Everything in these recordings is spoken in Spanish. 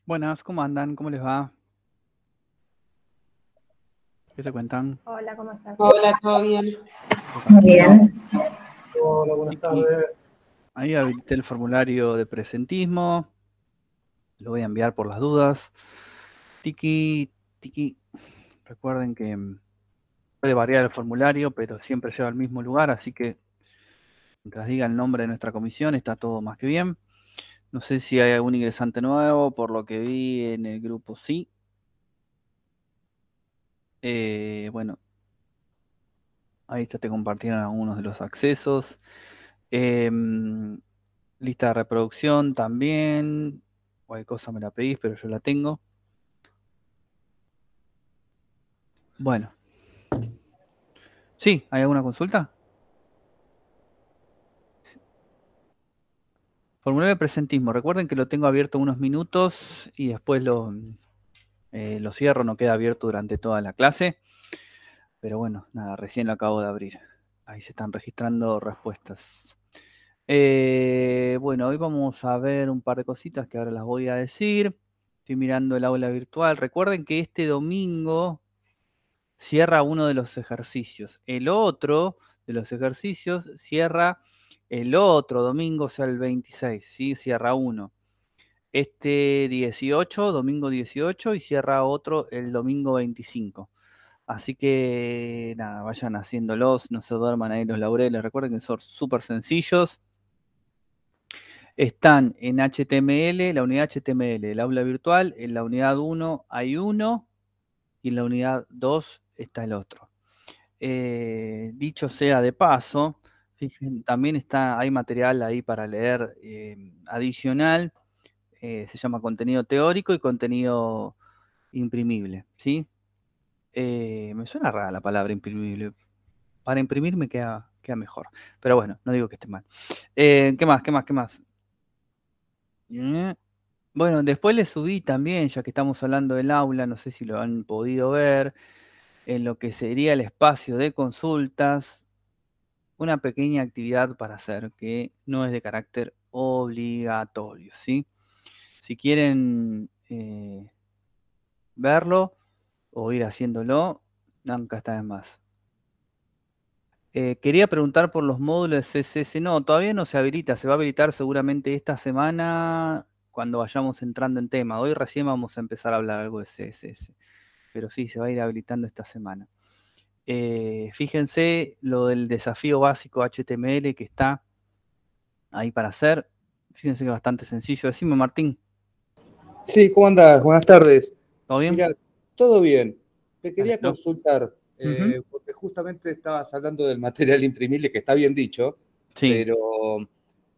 Buenas, ¿cómo andan? ¿Cómo les va? ¿Qué se cuentan? Hola, ¿cómo estás? Hola, ¿todo bien? ¿Todo Muy tranquilo? bien. Hola, buenas Tiki, tardes. ahí habilité el formulario de presentismo. Lo voy a enviar por las dudas. Tiki, Tiki, recuerden que puede variar el formulario, pero siempre lleva al mismo lugar, así que mientras diga el nombre de nuestra comisión, está todo más que bien. No sé si hay algún ingresante nuevo, por lo que vi en el grupo sí. Bueno, ahí te compartieron algunos de los accesos. Em, Lista de reproducción también. Cualquier cosa me la pedís, pero yo la tengo. Bueno, sí, ¿hay alguna consulta? Formulario de presentismo. Recuerden que lo tengo abierto unos minutos y después lo cierro, no queda abierto durante toda la clase. Pero bueno, nada, recién lo acabo de abrir. Ahí se están registrando respuestas. Bueno, hoy vamos a ver un par de cositas que ahora las voy a decir. Estoy mirando el aula virtual. Recuerden que este domingo cierra uno de los ejercicios. El otro de los ejercicios cierra el otro domingo, o sea, el 26, ¿sí? Cierra uno. Este 18, domingo 18, y cierra otro el domingo 25. Así que nada, vayan haciéndolos, no se duerman ahí los laureles. Recuerden que son súper sencillos. Están en HTML, la unidad HTML, el aula virtual. En la unidad 1 hay uno y en la unidad 2 está el otro. Dicho sea de paso, también hay material ahí para leer adicional. Se llama contenido teórico y contenido imprimible, ¿sí? Me suena rara la palabra imprimible. Para imprimir me queda mejor. Pero bueno, no digo que esté mal. ¿Qué más? ¿Qué más? ¿Qué más? Eh, Bueno, después le subí también, ya que estamos hablando del aula, no sé si lo han podido ver, en lo que sería el espacio de consultas, una pequeña actividad para hacer que no es de carácter obligatorio, ¿sí? Si quieren verlo o ir haciéndolo, nunca está de más. Quería preguntar por los módulos de CSS. No, todavía no se habilita, se va a habilitar seguramente esta semana cuando vayamos entrando en tema. Hoy recién vamos a empezar a hablar algo de CSS, pero sí, se va a ir habilitando esta semana. Fíjense lo del desafío básico HTML que está ahí para hacer. Fíjense que es bastante sencillo. Decime, Martín, Sí, ¿cómo andás? Buenas tardes. ¿todo bien? Mira, todo bien. Te Dale, quería ¿no? consultar, Ujú. porque justamente estabas hablando del material imprimible, que está bien dicho, Sí, pero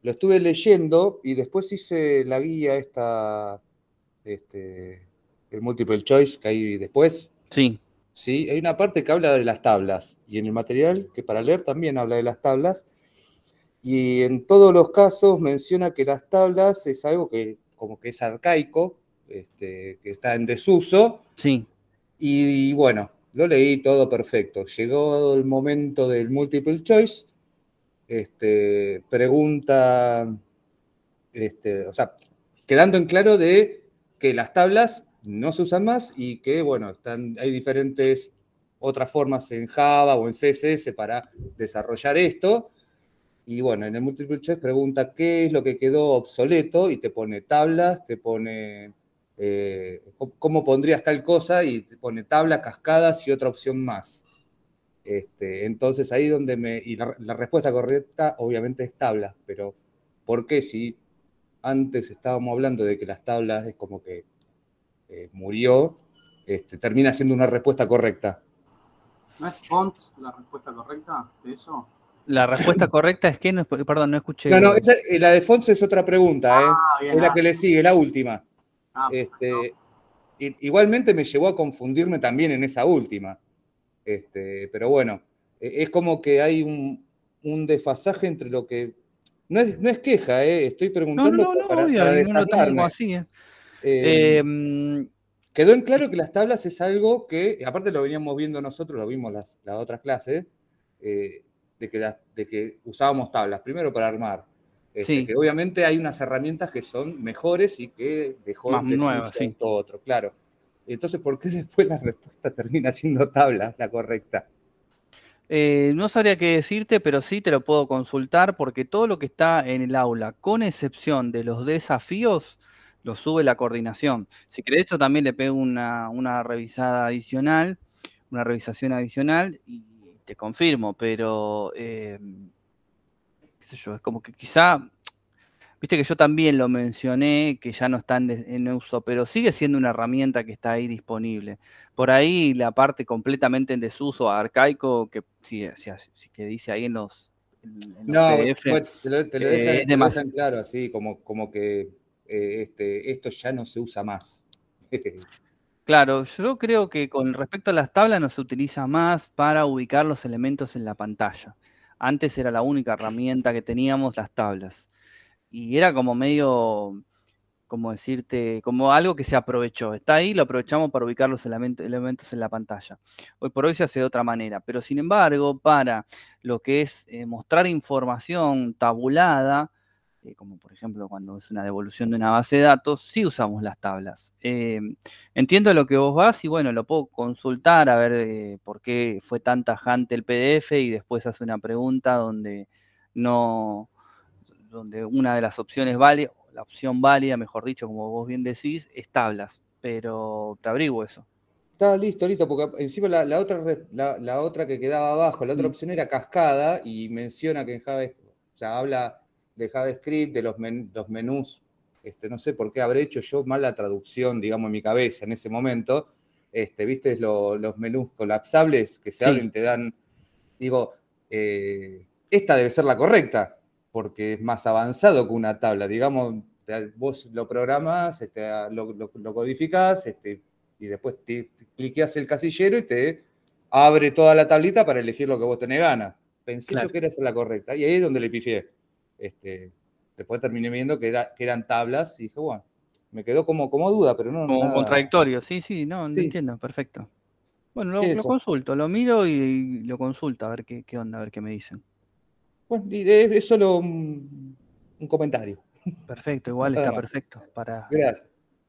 lo estuve leyendo y después hice la guía esta, el multiple choice que hay después. sí. Sí, hay una parte que habla de las tablas y en el material que para leer también habla de las tablas. Y en todos los casos menciona que las tablas es algo que como que es arcaico, que está en desuso. Sí. Y bueno, lo leí todo perfecto. Llegó el momento del multiple choice. Pregunta, o sea, quedando en claro de que las tablas no se usan más y que, bueno, hay diferentes otras formas en Java o en CSS para desarrollar esto. Y bueno, en el multiple choice pregunta qué es lo que quedó obsoleto y te pone tablas, te pone cómo pondrías tal cosa y te pone tabla, cascadas y otra opción más. Entonces ahí donde y la respuesta correcta obviamente es tablas, pero ¿por qué si antes estábamos hablando de que las tablas es como que murió, termina siendo una respuesta correcta? ¿No es font la respuesta correcta de eso? La respuesta correcta es que, no, perdón, no No, no, escuché. la de Fonts es otra pregunta, ¿eh? Ah, bien, Es la ah, que le sigue, la última. perfecto. Este, igualmente me llevó a confundirme también en esa última. Pero bueno, es como que hay un desfasaje entre lo que. No es queja, estoy No, no, preguntando no, no, obvio, para y no lo tomo como desarmarme. así. Eh, Eh, Quedó en claro que las tablas es algo que, aparte lo veníamos viendo nosotros, lo vimos las otras clases, de que usábamos tablas, primero para armar. Sí. Que obviamente hay unas herramientas que son mejores y que dejó Más en desuso nuevas, sí. todo otro, claro. Entonces, ¿por qué después la respuesta termina siendo tabla, la correcta? No sabría qué decirte, pero sí te lo puedo consultar porque todo lo que está en el aula, con excepción de los desafíos, lo sube la coordinación. Si querés, yo también le pego una revisada adicional, una revisación adicional y te confirmo, pero qué sé yo, es como que quizá, viste que yo también lo mencioné, que ya no está en uso, pero sigue siendo una herramienta que está ahí disponible. Por ahí la parte completamente en desuso, arcaico, que sí, que dice ahí en los No, PDF, pues, te lo es dejan demasiado. claro así, como que esto ya no se usa más. Claro, yo creo que con respecto a las tablas no se utiliza más para ubicar los elementos en la pantalla. Antes era la única herramienta que teníamos, las tablas. Y era como medio, como decirte, como algo que se aprovechó. Está ahí, lo aprovechamos para ubicar los elementos en la pantalla. Hoy por hoy se hace de otra manera, pero sin embargo, para lo que es mostrar información tabulada, como por ejemplo cuando es una devolución de una base de datos, sí usamos las tablas. Entiendo lo que vos vas y bueno, lo puedo consultar a ver por qué fue tan tajante el PDF y después hace una pregunta donde no donde una de las opciones válida, la opción válida, mejor dicho, como vos bien decís, es tablas, pero te abrigo eso. Está listo, porque encima la otra que quedaba abajo, la otra opción era cascada y menciona que en JavaScript, o sea, habla de JavaScript, de los menús, no sé por qué habré hecho yo mal la traducción, digamos, en mi cabeza en ese momento, viste, los menús colapsables que se abren Sí, y te dan, digo, esta debe ser la correcta, porque es más avanzado que una tabla, digamos, vos lo programás, lo codificás, y después te cliqueas el casillero y te abre toda la tablita para elegir lo que vos tenés ganas. Pensé yo claro. que era esa la correcta, y ahí es donde le pifié. Después terminé viendo que eran tablas y dije, bueno, me quedó como duda, pero no, Como nada. contradictorio, sí, sí, no Sí, entiendo, perfecto. Bueno, lo eso. consulto, lo miro y lo consulto, a ver qué onda, a ver qué me dicen. Bueno, y es solo un comentario. Perfecto, igual Nada está más. perfecto, Gracias.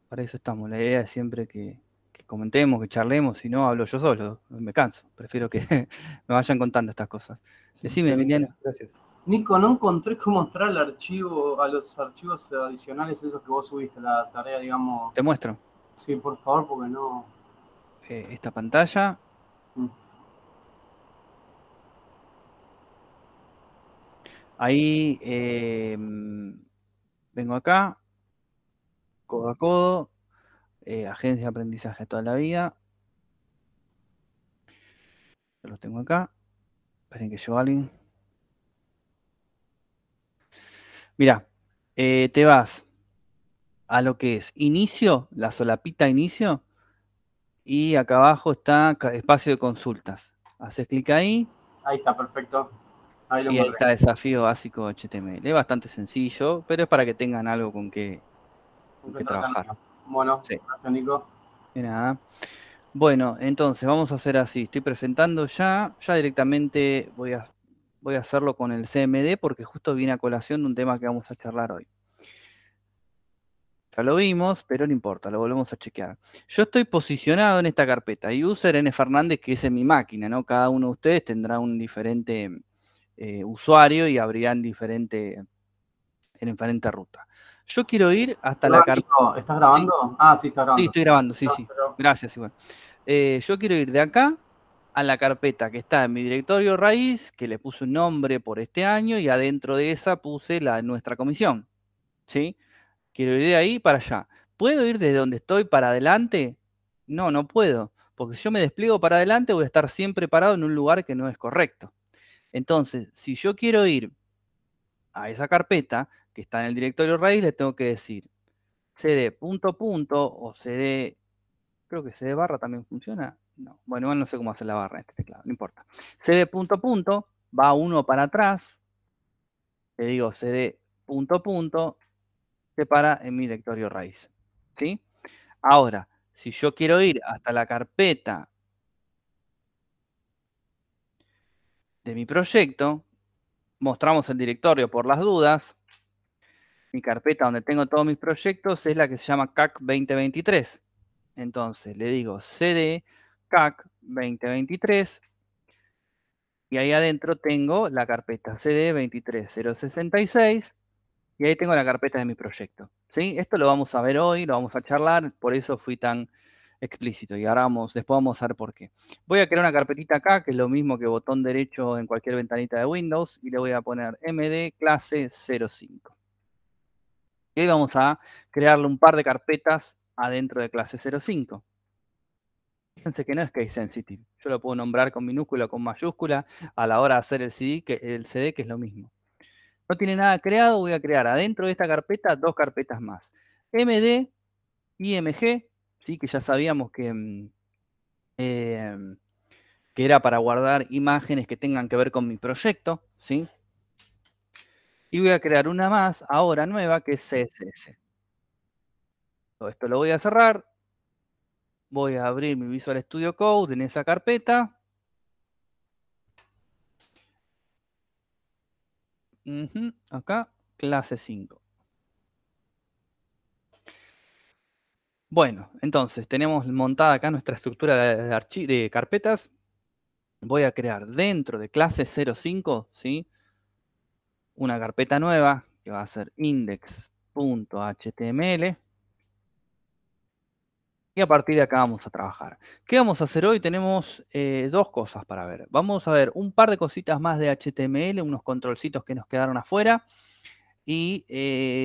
para eso estamos. La idea es siempre que comentemos, que charlemos, si no hablo yo solo, me canso, prefiero que me vayan contando estas cosas. Decime, Excelente, Emiliano. gracias. Nico, no encontré cómo entrar al archivo, a los archivos adicionales esos que vos subiste, la tarea, digamos. Te muestro Sí, por favor, porque no. esta pantalla. Mm. Ahí vengo acá, codo a codo, agencia de aprendizaje toda la vida. Yo los tengo acá. Esperen que llegó alguien. Mirá, te vas a lo que es inicio, la solapita inicio, y acá abajo está espacio de consultas. Haces clic ahí Ahí está, perfecto. Ahí lo y ahí encontré. está desafío básico HTML. Es bastante sencillo, pero es para que tengan algo con Tengo que que tratar trabajar. mío. Bueno, Sí, gracias, Nico. de nada. Bueno, entonces vamos a hacer así. Estoy presentando ya directamente voy a hacerlo con el CMD porque justo viene a colación de un tema que vamos a charlar hoy. Ya lo vimos, pero no importa, lo volvemos a chequear. Yo estoy posicionado en esta carpeta. User N Fernández, que es en mi máquina, ¿no? Cada uno de ustedes tendrá un diferente usuario y abrirán en diferente ruta. Yo quiero ir hasta la Perdón, carpeta. Nico, ¿estás Sí, grabando? Ah, sí, estás sí, grabando. estoy grabando, sí, No, sí. pero Gracias, igual. Yo quiero ir de acá a la carpeta que está en mi directorio raíz, que le puse un nombre por este año y adentro de esa puse nuestra comisión. ¿Sí? Quiero ir de ahí para allá. ¿Puedo ir desde donde estoy para adelante? No, no puedo. Porque si yo me despliego para adelante voy a estar siempre parado en un lugar que no es correcto. Entonces, si yo quiero ir a esa carpeta que está en el directorio raíz, le tengo que decir cd punto punto o cd, creo que cd barra también funciona. No, bueno, igual no sé cómo hacer la barra en este teclado, no importa. cd punto punto, va uno para atrás, le digo cd punto punto, se para en mi directorio raíz. ¿Sí? Ahora, si yo quiero ir hasta la carpeta de mi proyecto, mostramos el directorio por las dudas, mi carpeta donde tengo todos mis proyectos es la que se llama CAC 2023. Entonces le digo cd CAC 2023 y ahí adentro tengo la carpeta cd 23066 y ahí tengo la carpeta de mi proyecto. ¿Sí? Esto lo vamos a ver hoy, lo vamos a charlar, por eso fui tan explícito y ahora después vamos a ver por qué. Voy a crear una carpetita acá, que es lo mismo que botón derecho en cualquier ventanita de Windows, y le voy a poner md clase 05. Y ahí vamos a crearle un par de carpetas adentro de clase 05. Fíjense que no es case sensitive. Yo lo puedo nombrar con minúscula o con mayúscula a la hora de hacer el CD, que es lo mismo. No tiene nada creado, voy a crear adentro de esta carpeta 2 carpetas más. MD, IMG, ¿sí? Que ya sabíamos que era para guardar imágenes que tengan que ver con mi proyecto, ¿sí? Y voy a crear una más, ahora nueva, que es CSS. Todo esto lo voy a cerrar. Voy a abrir mi Visual Studio Code en esa carpeta. Acá, clase 5. Bueno, entonces tenemos montada acá nuestra estructura de carpetas. Voy a crear dentro de clase 05, ¿sí? Una carpeta nueva que va a ser index.html. Y a partir de acá vamos a trabajar. ¿Qué vamos a hacer hoy? Tenemos 2 cosas para ver. Vamos a ver un par de cositas más de HTML, unos controlcitos que nos quedaron afuera. Y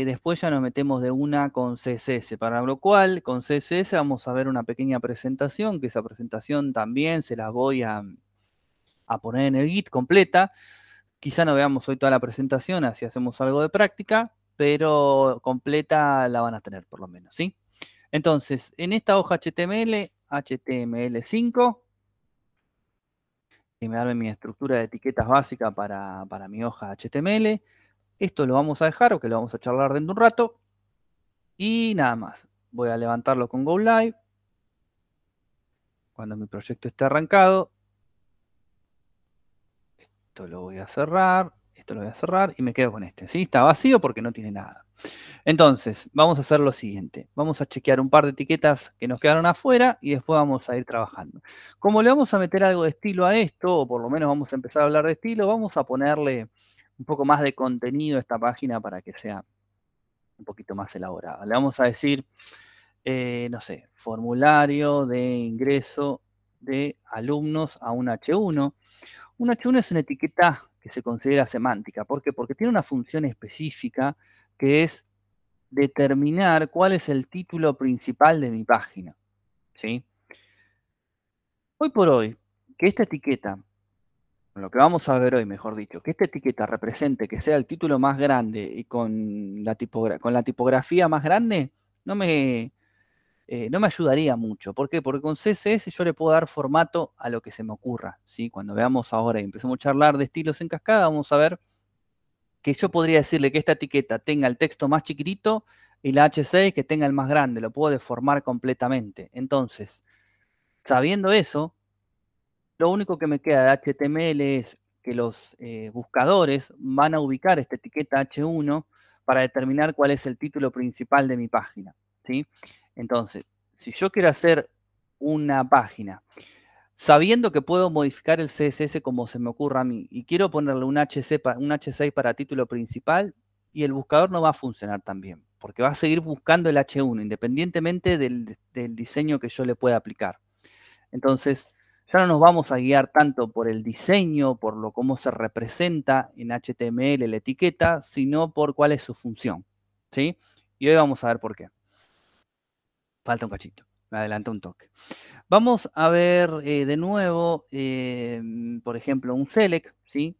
después ya nos metemos de una con CSS, para lo cual con CSS vamos a ver una pequeña presentación, que esa presentación también se las voy a poner en el Git completa. Quizá no veamos hoy toda la presentación, así hacemos algo de práctica, pero completa la van a tener por lo menos, ¿sí? Entonces, en esta hoja HTML, HTML5, que me arme mi estructura de etiquetas básica para mi hoja HTML. Esto lo vamos a dejar, o que lo vamos a charlar dentro de un rato. Y nada más. Voy a levantarlo con Go Live. Cuando mi proyecto esté arrancado. Esto lo voy a cerrar. Esto lo voy a cerrar y me quedo con este. ¿Sí? Está vacío porque no tiene nada. Entonces, vamos a hacer lo siguiente. Vamos a chequear un par de etiquetas que nos quedaron afuera y después vamos a ir trabajando. Como le vamos a meter algo de estilo a esto, o por lo menos vamos a empezar a hablar de estilo, vamos a ponerle un poco más de contenido a esta página para que sea un poquito más elaborada. Le vamos a decir, no sé, formulario de ingreso de alumnos a un H1. Un H1 es una etiqueta que se considera semántica. ¿Por qué? Porque tiene una función específica que es determinar cuál es el título principal de mi página. ¿Sí? Hoy por hoy, que esta etiqueta, lo que vamos a ver hoy, mejor dicho, que esta etiqueta represente que sea el título más grande y con la tipografía más grande, no me ayudaría mucho. ¿Por qué? Porque con CSS yo le puedo dar formato a lo que se me ocurra. ¿Sí? Cuando veamos ahora y empecemos a charlar de estilos en cascada, vamos a ver que yo podría decirle que esta etiqueta tenga el texto más chiquitito y la H6 que tenga el más grande. Lo puedo deformar completamente. Entonces, sabiendo eso, lo único que me queda de HTML es que los buscadores van a ubicar esta etiqueta H1 para determinar cuál es el título principal de mi página. ¿Sí? Entonces, si yo quiero hacer una página sabiendo que puedo modificar el CSS como se me ocurra a mí y quiero ponerle un H6 para título principal, y el buscador no va a funcionar tan bien, porque va a seguir buscando el H1 independientemente del diseño que yo le pueda aplicar. Entonces, ya no nos vamos a guiar tanto por el diseño, por cómo se representa en HTML la etiqueta, sino por cuál es su función. ¿Sí? Y hoy vamos a ver por qué. Falta un cachito, me adelanto un toque. Vamos a ver de nuevo, por ejemplo, un select, ¿sí?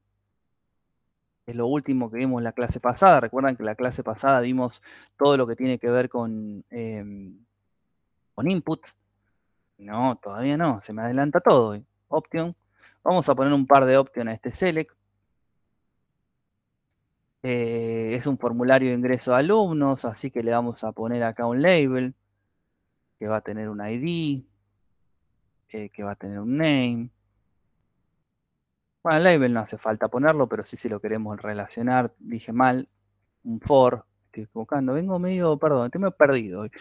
Es lo último que vimos en la clase pasada. Recuerdan que en la clase pasada vimos todo lo que tiene que ver con input. No, todavía no, se me adelanta todo. Option. Vamos a poner un par de options a este select. Es un formulario de ingreso de alumnos, así que le vamos a poner acá un label que va a tener un ID, que va a tener un name. Bueno, el label no hace falta ponerlo, pero sí si lo queremos relacionar, dije mal, un for, estoy equivocando. Vengo medio, perdón, estoy medio perdido hoy.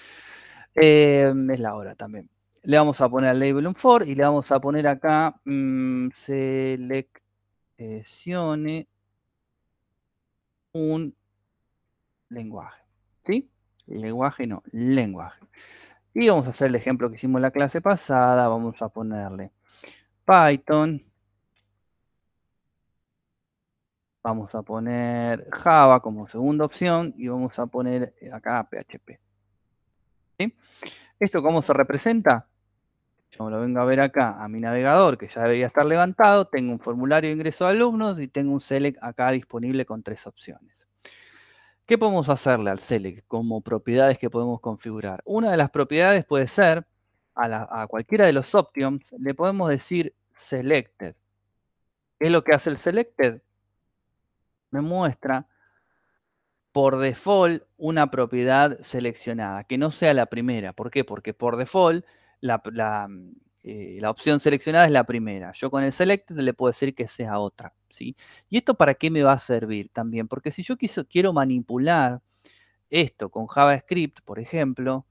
Es la hora también. Le vamos a poner label on for y le vamos a poner acá seleccione un lenguaje. ¿Sí? Lenguaje no, lenguaje. Y vamos a hacer el ejemplo que hicimos en la clase pasada. Vamos a ponerle Python. Vamos a poner Java como segunda opción y vamos a poner acá PHP. ¿Sí? ¿Esto cómo se representa? Yo lo vengo a ver acá a mi navegador, que ya debería estar levantado. Tengo un formulario de ingreso de alumnos y tengo un select acá disponible con 3 opciones. ¿Qué podemos hacerle al select como propiedades que podemos configurar? Una de las propiedades puede ser, a cualquiera de los options, le podemos decir selected. ¿Qué es lo que hace el selected? Me muestra por default una propiedad seleccionada, que no sea la primera. ¿Por qué? Porque por default la opción seleccionada es la primera. Yo con el selected le puedo decir que sea otra, ¿sí? ¿Y esto para qué me va a servir también? Porque si yo quiero manipular esto con JavaScript, por ejemplo,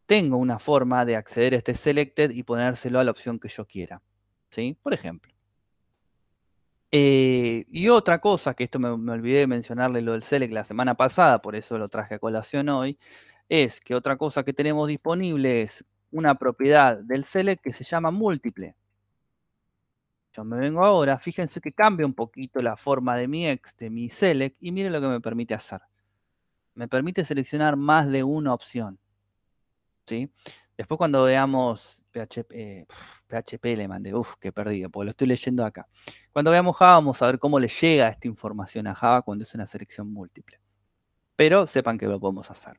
tengo una forma de acceder a este selected y ponérselo a la opción que yo quiera, ¿sí? Por ejemplo. Y otra cosa, que esto me olvidé de mencionarle lo del select la semana pasada, por eso lo traje a colación hoy, es que otra cosa que tenemos disponible es una propiedad del select que se llama múltiple. Yo me vengo ahora, fíjense que cambia un poquito la forma de mi select, y miren lo que me permite hacer. Me permite seleccionar más de una opción, ¿sí? Después cuando veamos PHP le mandé, qué perdido, porque lo estoy leyendo acá. Cuando veamos Java vamos a ver cómo le llega esta información a Java cuando es una selección múltiple. Pero sepan que lo podemos hacer.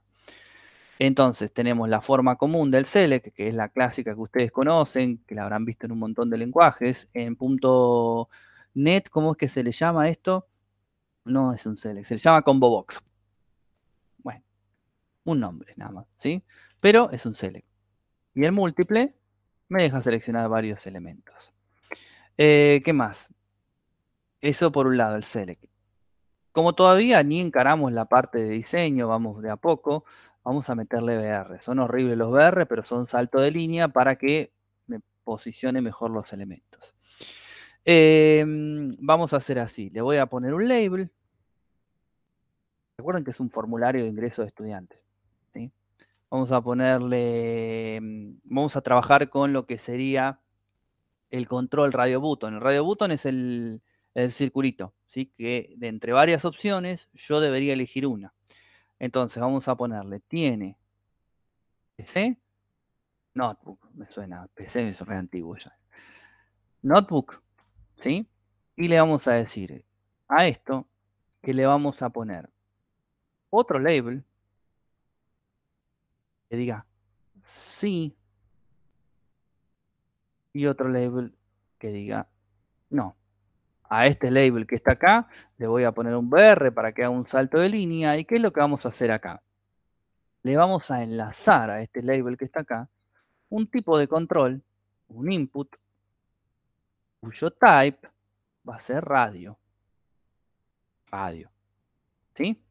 Entonces tenemos la forma común del select, que es la clásica que ustedes conocen, que la habrán visto en un montón de lenguajes. En .NET, ¿cómo es que se le llama esto? No es un select, se le llama combo box. Bueno, un nombre nada más, ¿sí? Pero es un select. Y el múltiple me deja seleccionar varios elementos. ¿Qué más? Eso por un lado, el select. Como todavía ni encaramos la parte de diseño, vamos de a poco, vamos a meterle BR. Son horribles los BR, pero son salto de línea para que me posicione mejor los elementos. Vamos a hacer así. Le voy a poner un label. Recuerden que es un formulario de ingreso de estudiantes, ¿sí? Vamos a ponerle, vamos a trabajar con lo que sería el control radio button. El radio button es el circulito, ¿sí? Que de entre varias opciones yo debería elegir una. Entonces vamos a ponerle, tiene PC, notebook, me suena, PC es re antiguo ya. Notebook, ¿sí? Y le vamos a decir a esto que le vamos a poner otro label que diga sí y otro label que diga no. A este label que está acá le voy a poner un BR para que haga un salto de línea. ¿Y qué es lo que vamos a hacer acá? Le vamos a enlazar a este label que está acá un tipo de control, un input, cuyo type va a ser radio. Radio. ¿Sí?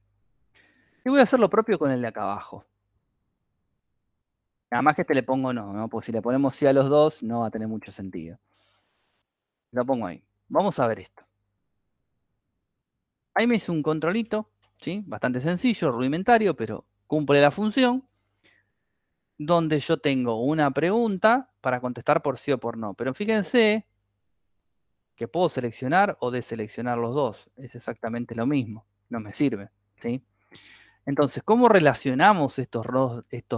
Y voy a hacer lo propio con el de acá abajo. Nada más que este le pongo no, porque si le ponemos sí a los dos no va a tener mucho sentido. Lo pongo ahí. Vamos a ver esto. Ahí me hice un controlito, ¿sí? Bastante sencillo, rudimentario, pero cumple la función. Donde yo tengo una pregunta para contestar por sí o por no. Pero fíjense que puedo seleccionar o deseleccionar los dos. Es exactamente lo mismo. No me sirve, ¿sí? Entonces, ¿cómo relacionamos estos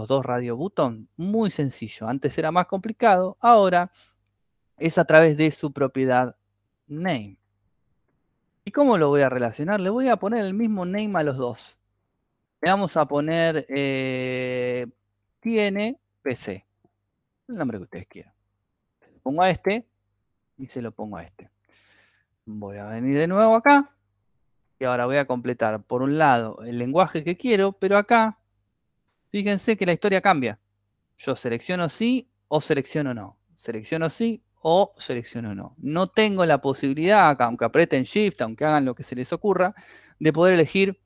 dos radio button? Muy sencillo. Antes era más complicado. Ahora es a través de su propiedad name. ¿Y cómo lo voy a relacionar? Le voy a poner el mismo name a los dos. Le vamos a poner tiene PC. El nombre que ustedes quieran. Se lo pongo a este y se lo pongo a este. Voy a venir de nuevo acá. Y ahora voy a completar por un lado el lenguaje que quiero, pero acá, fíjense que la historia cambia. Yo selecciono sí o selecciono no. Selecciono sí o selecciono no. No tengo la posibilidad, aunque aprieten Shift, aunque hagan lo que se les ocurra, de poder elegir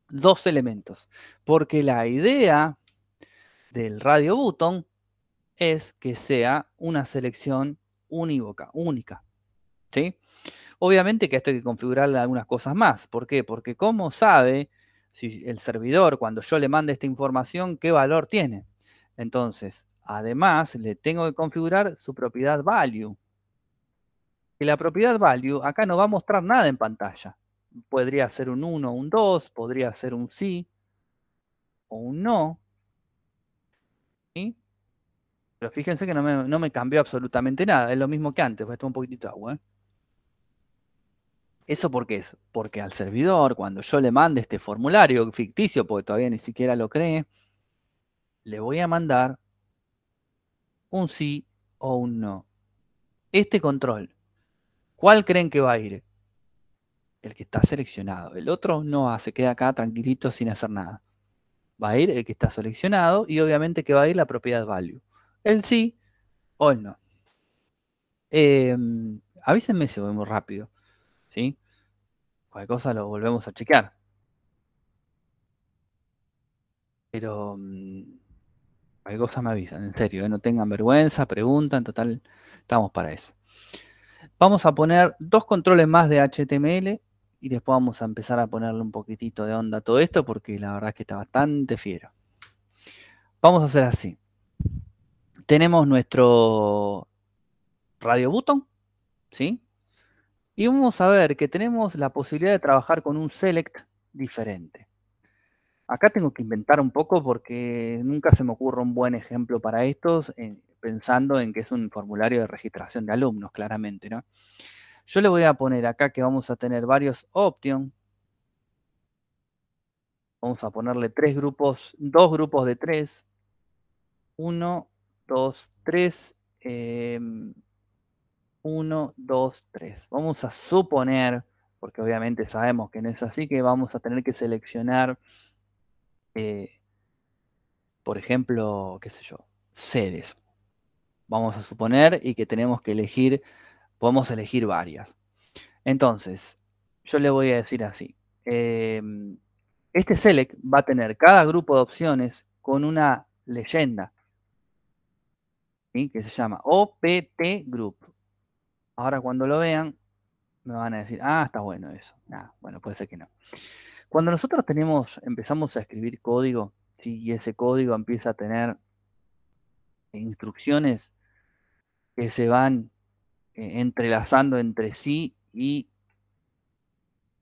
2 elementos, porque la idea del radio button es que sea una selección unívoca, única, ¿sí? Obviamente que esto hay que configurarle algunas cosas más. ¿Por qué? Porque ¿cómo sabe si el servidor, cuando yo le mande esta información, qué valor tiene? Entonces, además, le tengo que configurar su propiedad value. Y la propiedad value acá no va a mostrar nada en pantalla. Podría ser un 1, un 2, podría ser un sí o un no. ¿Sí? Pero fíjense que no me cambió absolutamente nada. Es lo mismo que antes. Voy a tomar un poquitito de agua. ¿Eso por qué es? Porque al servidor, cuando yo le mande este formulario ficticio, porque todavía ni siquiera lo cree, le voy a mandar un sí o un no. Este control, ¿cuál creen que va a ir? El que está seleccionado. El otro no se queda acá tranquilito sin hacer nada. Va a ir el que está seleccionado y obviamente que va a ir la propiedad value. El sí o el no. Avísenme si voy muy rápido. ¿Sí? Cualquier cosa lo volvemos a chequear. Pero cualquier cosa me avisan, en serio, no tengan vergüenza, preguntan, total, estamos para eso. Vamos a poner 2 controles más de HTML y después vamos a empezar a ponerle un poquitito de onda a todo esto porque la verdad es que está bastante fiero. Vamos a hacer así. Tenemos nuestro radio button, ¿sí? Y vamos a ver que tenemos la posibilidad de trabajar con un select diferente. Acá tengo que inventar un poco porque nunca se me ocurre un buen ejemplo para estos, pensando en que es un formulario de registración de alumnos, claramente, ¿no? Yo le voy a poner acá que vamos a tener varios options. Vamos a ponerle 3 grupos, 2 grupos de 3. 1, 2, 3. 1, 2, 3. Vamos a suponer, porque obviamente sabemos que no es así, que vamos a tener que seleccionar, por ejemplo, qué sé yo, sedes. Vamos a suponer y que tenemos que elegir, podemos elegir varias. Entonces, yo le voy a decir así. Este select va a tener cada grupo de opciones con una leyenda, ¿sí? Que se llama OPT Group. Ahora cuando lo vean, me van a decir, ah, está bueno eso. Bueno, puede ser que no. Cuando nosotros empezamos a escribir código, ¿sí? Y ese código empieza a tener instrucciones que se van entrelazando entre sí y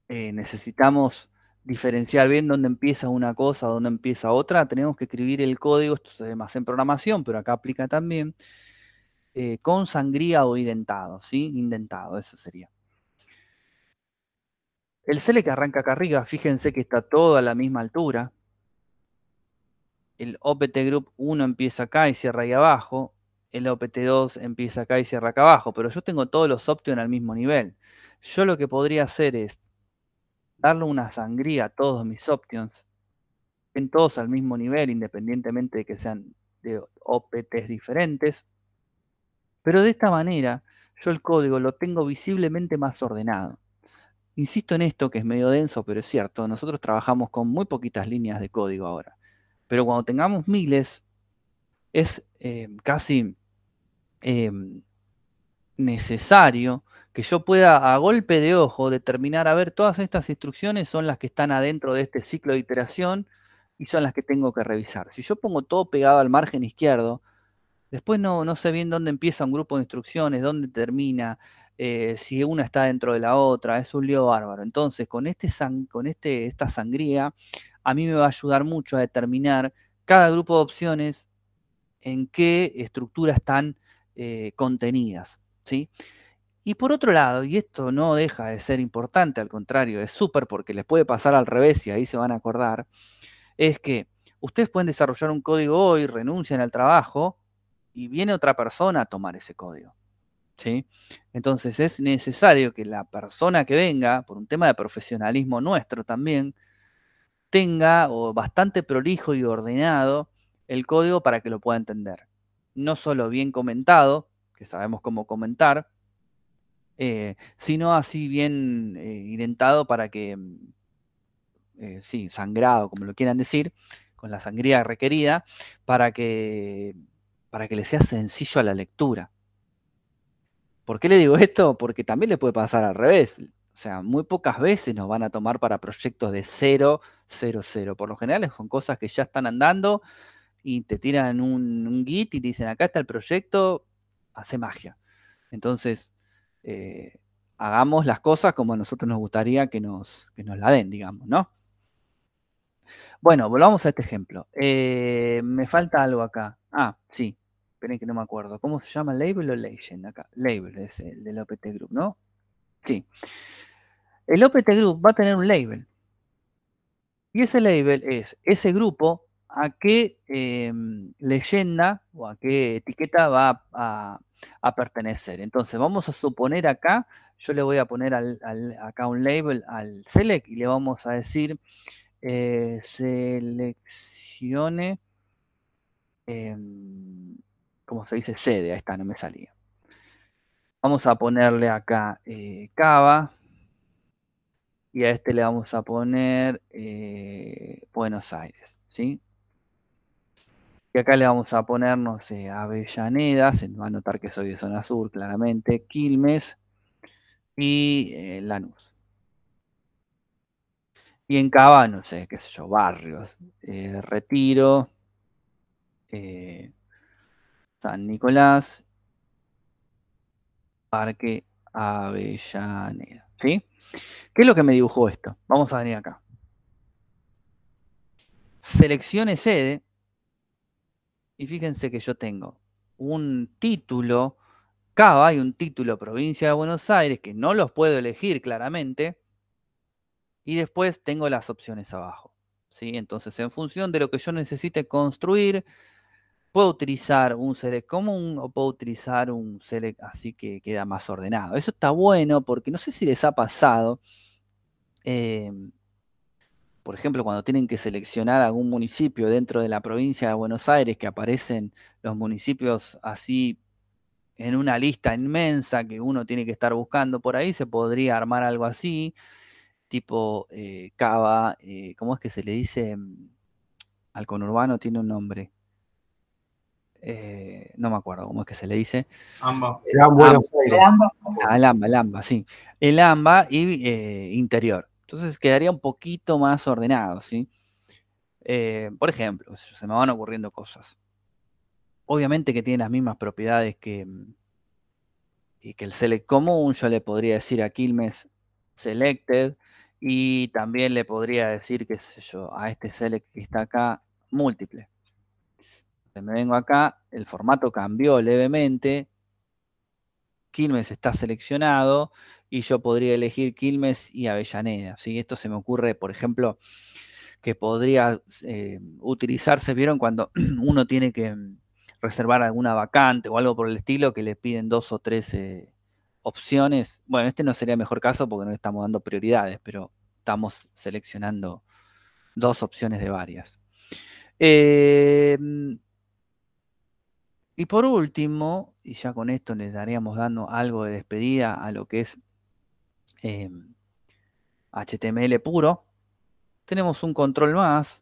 necesitamos diferenciar bien dónde empieza una cosa, dónde empieza otra, tenemos que escribir el código, esto se ve más en programación, pero acá aplica también, con sangría o indentado, ¿sí? Indentado, eso sería. El select que arranca acá arriba, fíjense que está todo a la misma altura. El OPT Group 1 empieza acá y cierra ahí abajo. El OPT2 empieza acá y cierra acá abajo, pero yo tengo todos los options al mismo nivel. Yo lo que podría hacer es darle una sangría a todos mis options, en todos al mismo nivel, independientemente de que sean de OPTs diferentes. Pero de esta manera, yo el código lo tengo visiblemente más ordenado. Insisto en esto que es medio denso, pero es cierto, nosotros trabajamos con muy poquitas líneas de código ahora. Pero cuando tengamos miles, es casi necesario que yo pueda a golpe de ojo determinar, a ver, todas estas instrucciones son las que están adentro de este ciclo de iteración y son las que tengo que revisar. Si yo pongo todo pegado al margen izquierdo, después no sé bien dónde empieza un grupo de instrucciones, dónde termina, si una está dentro de la otra, es un lío bárbaro. Entonces, con esta sangría, a mí me va a ayudar mucho a determinar cada grupo de opciones en qué estructura están contenidas, ¿sí? Y por otro lado, y esto no deja de ser importante, al contrario, es súper porque les puede pasar al revés y ahí se van a acordar, es que ustedes pueden desarrollar un código hoy, renuncian al trabajo y viene otra persona a tomar ese código, ¿sí? Entonces es necesario que la persona que venga, por un tema de profesionalismo nuestro también, tenga o bastante prolijo y ordenado el código para que lo pueda entender. No solo bien comentado, que sabemos cómo comentar, sino así bien indentado para que sí, sangrado, como lo quieran decir, con la sangría requerida, para que le sea sencillo a la lectura. ¿Por qué le digo esto? Porque también le puede pasar al revés. O sea, muy pocas veces nos van a tomar para proyectos de 0, 0, 0. Por lo general son cosas que ya están andando y te tiran un Git y te dicen, acá está el proyecto, hace magia. Entonces, hagamos las cosas como a nosotros nos gustaría que nos la den, digamos, ¿no? Bueno, volvamos a este ejemplo. Me falta algo acá. Ah, sí. Esperen que no me acuerdo. ¿Cómo se llama? ¿Label o Legend? Acá. Label es el del OPT Group, ¿no? Sí. El OPT Group va a tener un label. Y ese label es ese grupo a qué leyenda o a qué etiqueta va a pertenecer. Entonces, vamos a suponer acá, yo le voy a poner acá un label al select y le vamos a decir seleccione, ¿cómo se dice? Sede, ahí está, no me salía. Vamos a ponerle acá Cava y a este le vamos a poner Buenos Aires, ¿sí? Y acá le vamos a poner, no sé, Avellaneda, se va a notar que soy de zona sur, claramente, Quilmes y Lanús. Y en Cava, no sé, qué sé yo, barrios, Retiro, San Nicolás, Parque Avellaneda, ¿sí? ¿Qué es lo que me dibujó esto? Vamos a venir acá. Seleccione sede y fíjense que yo tengo un título Cava y un título Provincia de Buenos Aires que no los puedo elegir claramente y después tengo las opciones abajo, ¿sí? Entonces, en función de lo que yo necesite construir, puedo utilizar un select común o puedo utilizar un select así que queda más ordenado. Eso está bueno porque no sé si les ha pasado, por ejemplo, cuando tienen que seleccionar algún municipio dentro de la provincia de Buenos Aires, que aparecen los municipios así en una lista inmensa que uno tiene que estar buscando por ahí, se podría armar algo así, tipo Cava, ¿cómo es que se le dice? Al conurbano tiene un nombre. No me acuerdo cómo es que se le dice. Gran Buenos Aires. El AMBA, sí. El AMBA y interior. Entonces quedaría un poquito más ordenado, ¿sí? Por ejemplo, se me van ocurriendo cosas. Obviamente que tiene las mismas propiedades que el select común. Yo le podría decir a Quilmes selected y también le podría decir, qué sé yo, a este select que está acá, múltiple. Entonces me vengo acá, el formato cambió levemente, Quilmes está seleccionado y yo podría elegir Quilmes y Avellaneda. ¿Sí? Esto se me ocurre, por ejemplo, que podría utilizarse, ¿vieron? Cuando uno tiene que reservar alguna vacante o algo por el estilo, que le piden 2 o 3 opciones. Bueno, este no sería el mejor caso porque no le estamos dando prioridades, pero estamos seleccionando 2 opciones de varias. Y por último, y ya con esto les daríamos dando algo de despedida a lo que es HTML puro, tenemos un control más.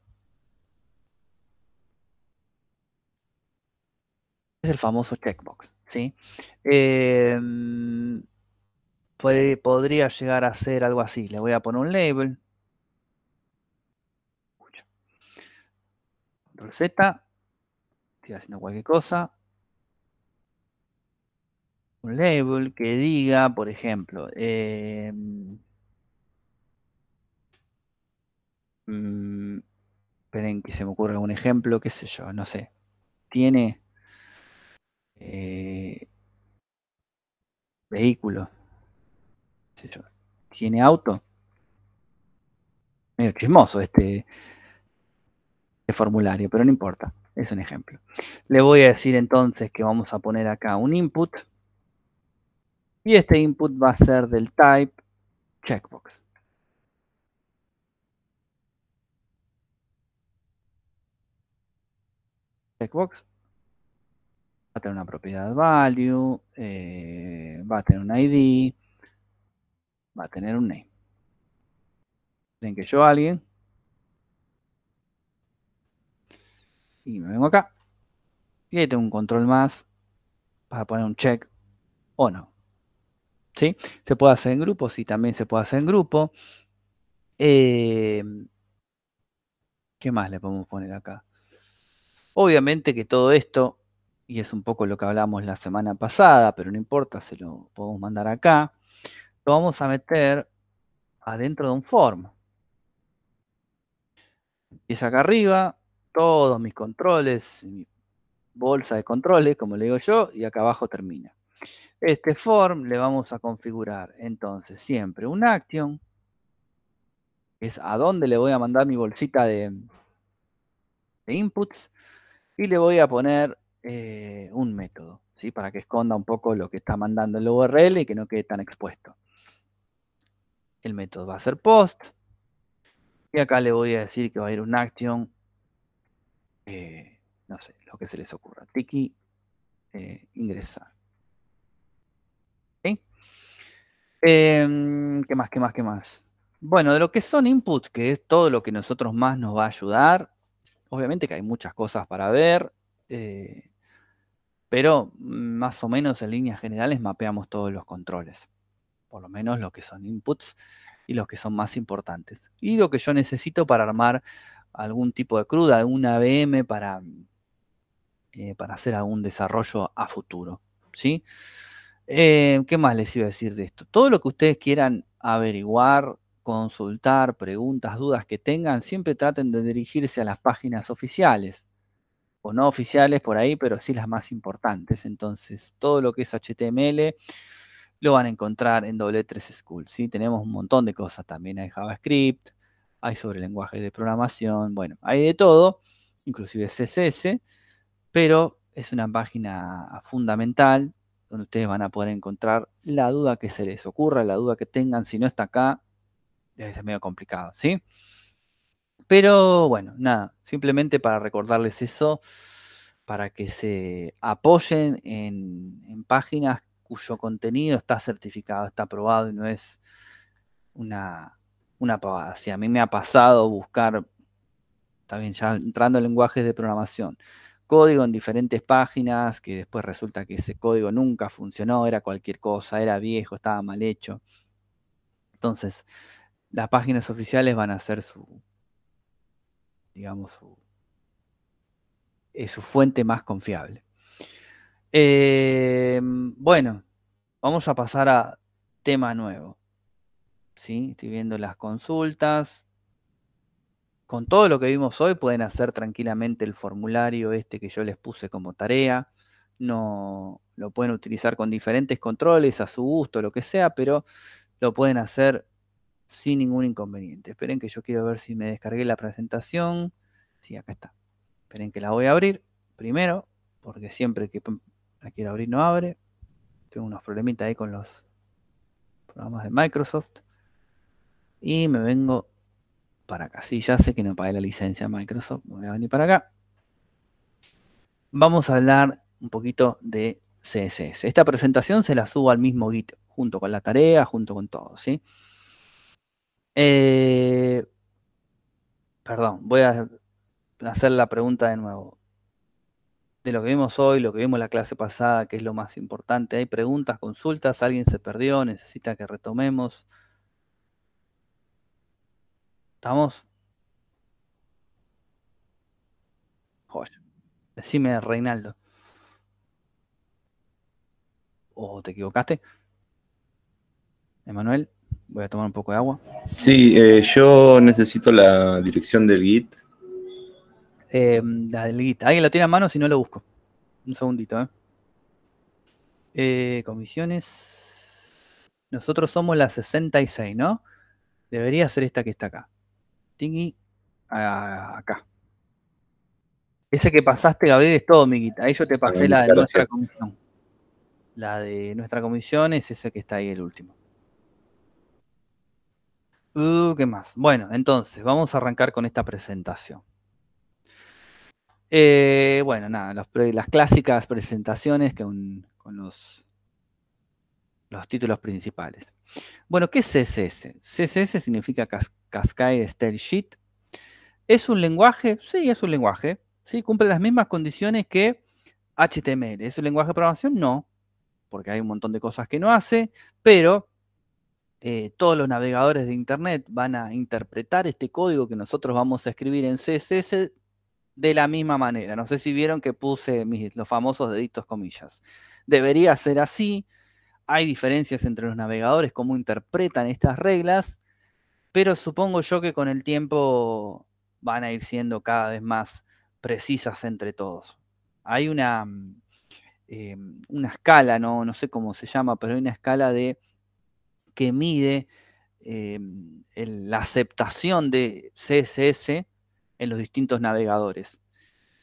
Es el famoso checkbox, ¿sí? Podría llegar a ser algo así. Le voy a poner un label. Control Z. Estoy haciendo cualquier cosa. Un label que diga, por ejemplo, esperen que se me ocurra algún ejemplo, qué sé yo, no sé. Tiene vehículo, qué sé yo. Tiene auto. Medio chismoso este formulario, pero no importa. Es un ejemplo. Le voy a decir entonces que vamos a poner acá un input. Y este input va a ser del type checkbox. Checkbox va a tener una propiedad value, va a tener un ID, va a tener un name. ¿Creen que yo alguien? Y me vengo acá. Y ahí tengo un control más para poner un check o no. ¿Sí? Se puede hacer en grupo, sí, también se puede hacer en grupo. ¿Qué más le podemos poner acá? Obviamente que todo esto, y es un poco lo que hablamos la semana pasada, pero no importa, se lo podemos mandar acá, lo vamos a meter adentro de un form. Empieza acá arriba, todos mis controles, mi bolsa de controles, como le digo yo, y acá abajo termina. Este form le vamos a configurar entonces siempre un action, que es a dónde le voy a mandar mi bolsita de inputs, y le voy a poner un método, ¿sí? Para que esconda un poco lo que está mandando el URL y que no quede tan expuesto. El método va a ser post, y acá le voy a decir que va a ir un action, no sé, lo que se les ocurra, tiki, ingresar. ¿Sí? ¿Qué más, qué más, qué más? Bueno, de lo que son inputs, que es todo lo que nosotros más nos va a ayudar, obviamente que hay muchas cosas para ver, pero más o menos en líneas generales mapeamos todos los controles, por lo menos lo que son inputs y los que son más importantes. Y lo que yo necesito para armar algún tipo de CRUD, alguna VM para hacer algún desarrollo a futuro, ¿sí? ¿Qué más les iba a decir de esto? Todo lo que ustedes quieran averiguar, consultar, preguntas, dudas que tengan, siempre traten de dirigirse a las páginas oficiales, o no oficiales por ahí, pero sí las más importantes. Entonces, todo lo que es HTML lo van a encontrar en W3 School, ¿sí? Tenemos un montón de cosas también, hay JavaScript, hay sobre lenguajes de programación, bueno, hay de todo, inclusive CSS, pero es una página fundamental donde ustedes van a poder encontrar la duda que se les ocurra, la duda que tengan. Si no está acá, debe ser medio complicado, ¿sí? Pero bueno, nada, simplemente para recordarles eso, para que se apoyen en páginas cuyo contenido está certificado, está aprobado y no es una pavada. Si a mí me ha pasado buscar, también ya entrando en lenguajes de programación, código en diferentes páginas, que después resulta que ese código nunca funcionó, era cualquier cosa, era viejo, estaba mal hecho. Entonces, las páginas oficiales van a ser digamos, su fuente más confiable. Bueno, vamos a pasar a tema nuevo. ¿Sí? Estoy viendo las consultas. Con todo lo que vimos hoy pueden hacer tranquilamente el formulario este que yo les puse como tarea. No lo pueden utilizar con diferentes controles a su gusto, lo que sea, pero lo pueden hacer sin ningún inconveniente. Esperen que yo quiero ver si me descargué la presentación. Sí, acá está. Esperen que la voy a abrir primero, porque siempre que la quiero abrir no abre. Tengo unos problemitas ahí con los programas de Microsoft. Y me vengo para acá. Sí, ya sé que no pagué la licencia de Microsoft. Voy a venir para acá. Vamos a hablar un poquito de CSS. Esta presentación se la subo al mismo Git, junto con la tarea, junto con todo, ¿sí? Perdón, voy a hacer la pregunta de nuevo. De lo que vimos hoy, lo que vimos la clase pasada, que es lo más importante. ¿Hay preguntas, consultas? ¿Alguien se perdió? ¿Necesita que retomemos? ¿Estamos? Joder. Decime, Reinaldo. ¿O te equivocaste? Emanuel, voy a tomar un poco de agua. Sí, yo necesito la dirección del Git. La del Git. ¿Alguien lo tiene a mano? Si no, lo busco. Un segundito, comisiones. Nosotros somos la 66, ¿no? Debería ser esta que está acá. Tingy. Acá. Ese que pasaste, Gabriel, es todo, mi Git. Ahí yo te pasé la de nuestra comisión. La de nuestra comisión es ese que está ahí, el último. ¿Qué más? Bueno, entonces, vamos a arrancar con esta presentación. Bueno, nada, las clásicas presentaciones con los títulos principales. Bueno, ¿qué es CSS? CSS significa Cascade Style Sheet. ¿Es un lenguaje? Sí, es un lenguaje. ¿sí? Cumple las mismas condiciones que HTML. ¿Es un lenguaje de programación? No, porque hay un montón de cosas que no hace, pero todos los navegadores de Internet van a interpretar este código que nosotros vamos a escribir en CSS de la misma manera. No sé si vieron que puse los famosos deditos comillas. Debería ser así. Hay diferencias entre los navegadores, cómo interpretan estas reglas, pero supongo yo que con el tiempo van a ir siendo cada vez más precisas entre todos. Hay una escala, no sé cómo se llama, pero hay una escala que mide la aceptación de CSS en los distintos navegadores.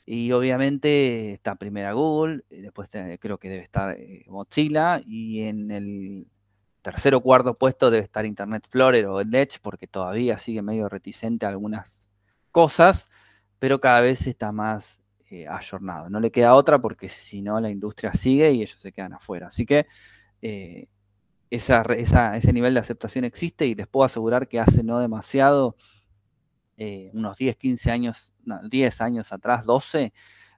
Y obviamente está primera Google, después creo que debe estar Mozilla, y en el tercer o cuarto puesto debe estar Internet Explorer o el Edge, porque todavía sigue medio reticente a algunas cosas, pero cada vez está más ayornado. No le queda otra porque si no la industria sigue y ellos se quedan afuera. Así que ese nivel de aceptación existe y les puedo asegurar que hace no demasiado, unos 10, 15 años, no, 10 años atrás, 12,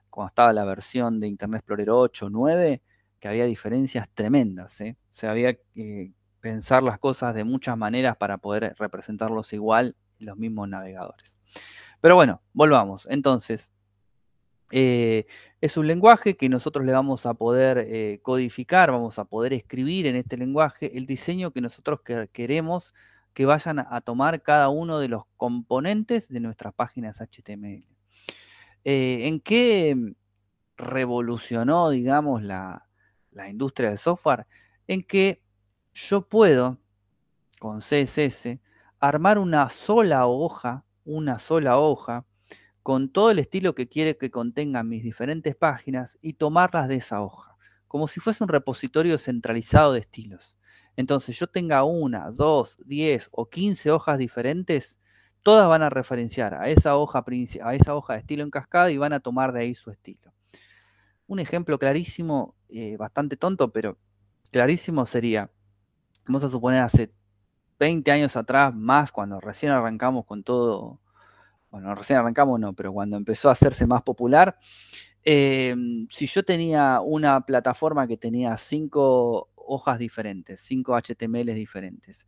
cuando estaba la versión de Internet Explorer 8, 9, que había diferencias tremendas. O sea, había que pensar las cosas de muchas maneras para poder representarlos igual en los mismos navegadores. Pero bueno, volvamos. Entonces, es un lenguaje que nosotros le vamos a poder codificar, vamos a poder escribir en este lenguaje el diseño que nosotros queremos que vayan a tomar cada uno de los componentes de nuestras páginas HTML. ¿En qué revolucionó, digamos, la industria del software? En que yo puedo, con CSS, armar una sola hoja, con todo el estilo que quiere que contengan mis diferentes páginas y tomarlas de esa hoja, como si fuese un repositorio centralizado de estilos. Entonces yo tenga 1, 2, 10 o 15 hojas diferentes, todas van a referenciar a esa hoja de estilo en cascada y van a tomar de ahí su estilo. Un ejemplo clarísimo, bastante tonto, pero clarísimo sería, vamos a suponer hace 20 años atrás, más cuando recién arrancamos con todo. Bueno, recién arrancamos no, pero cuando empezó a hacerse más popular, si yo tenía una plataforma que tenía 5 hojas diferentes, 5 HTMLs diferentes,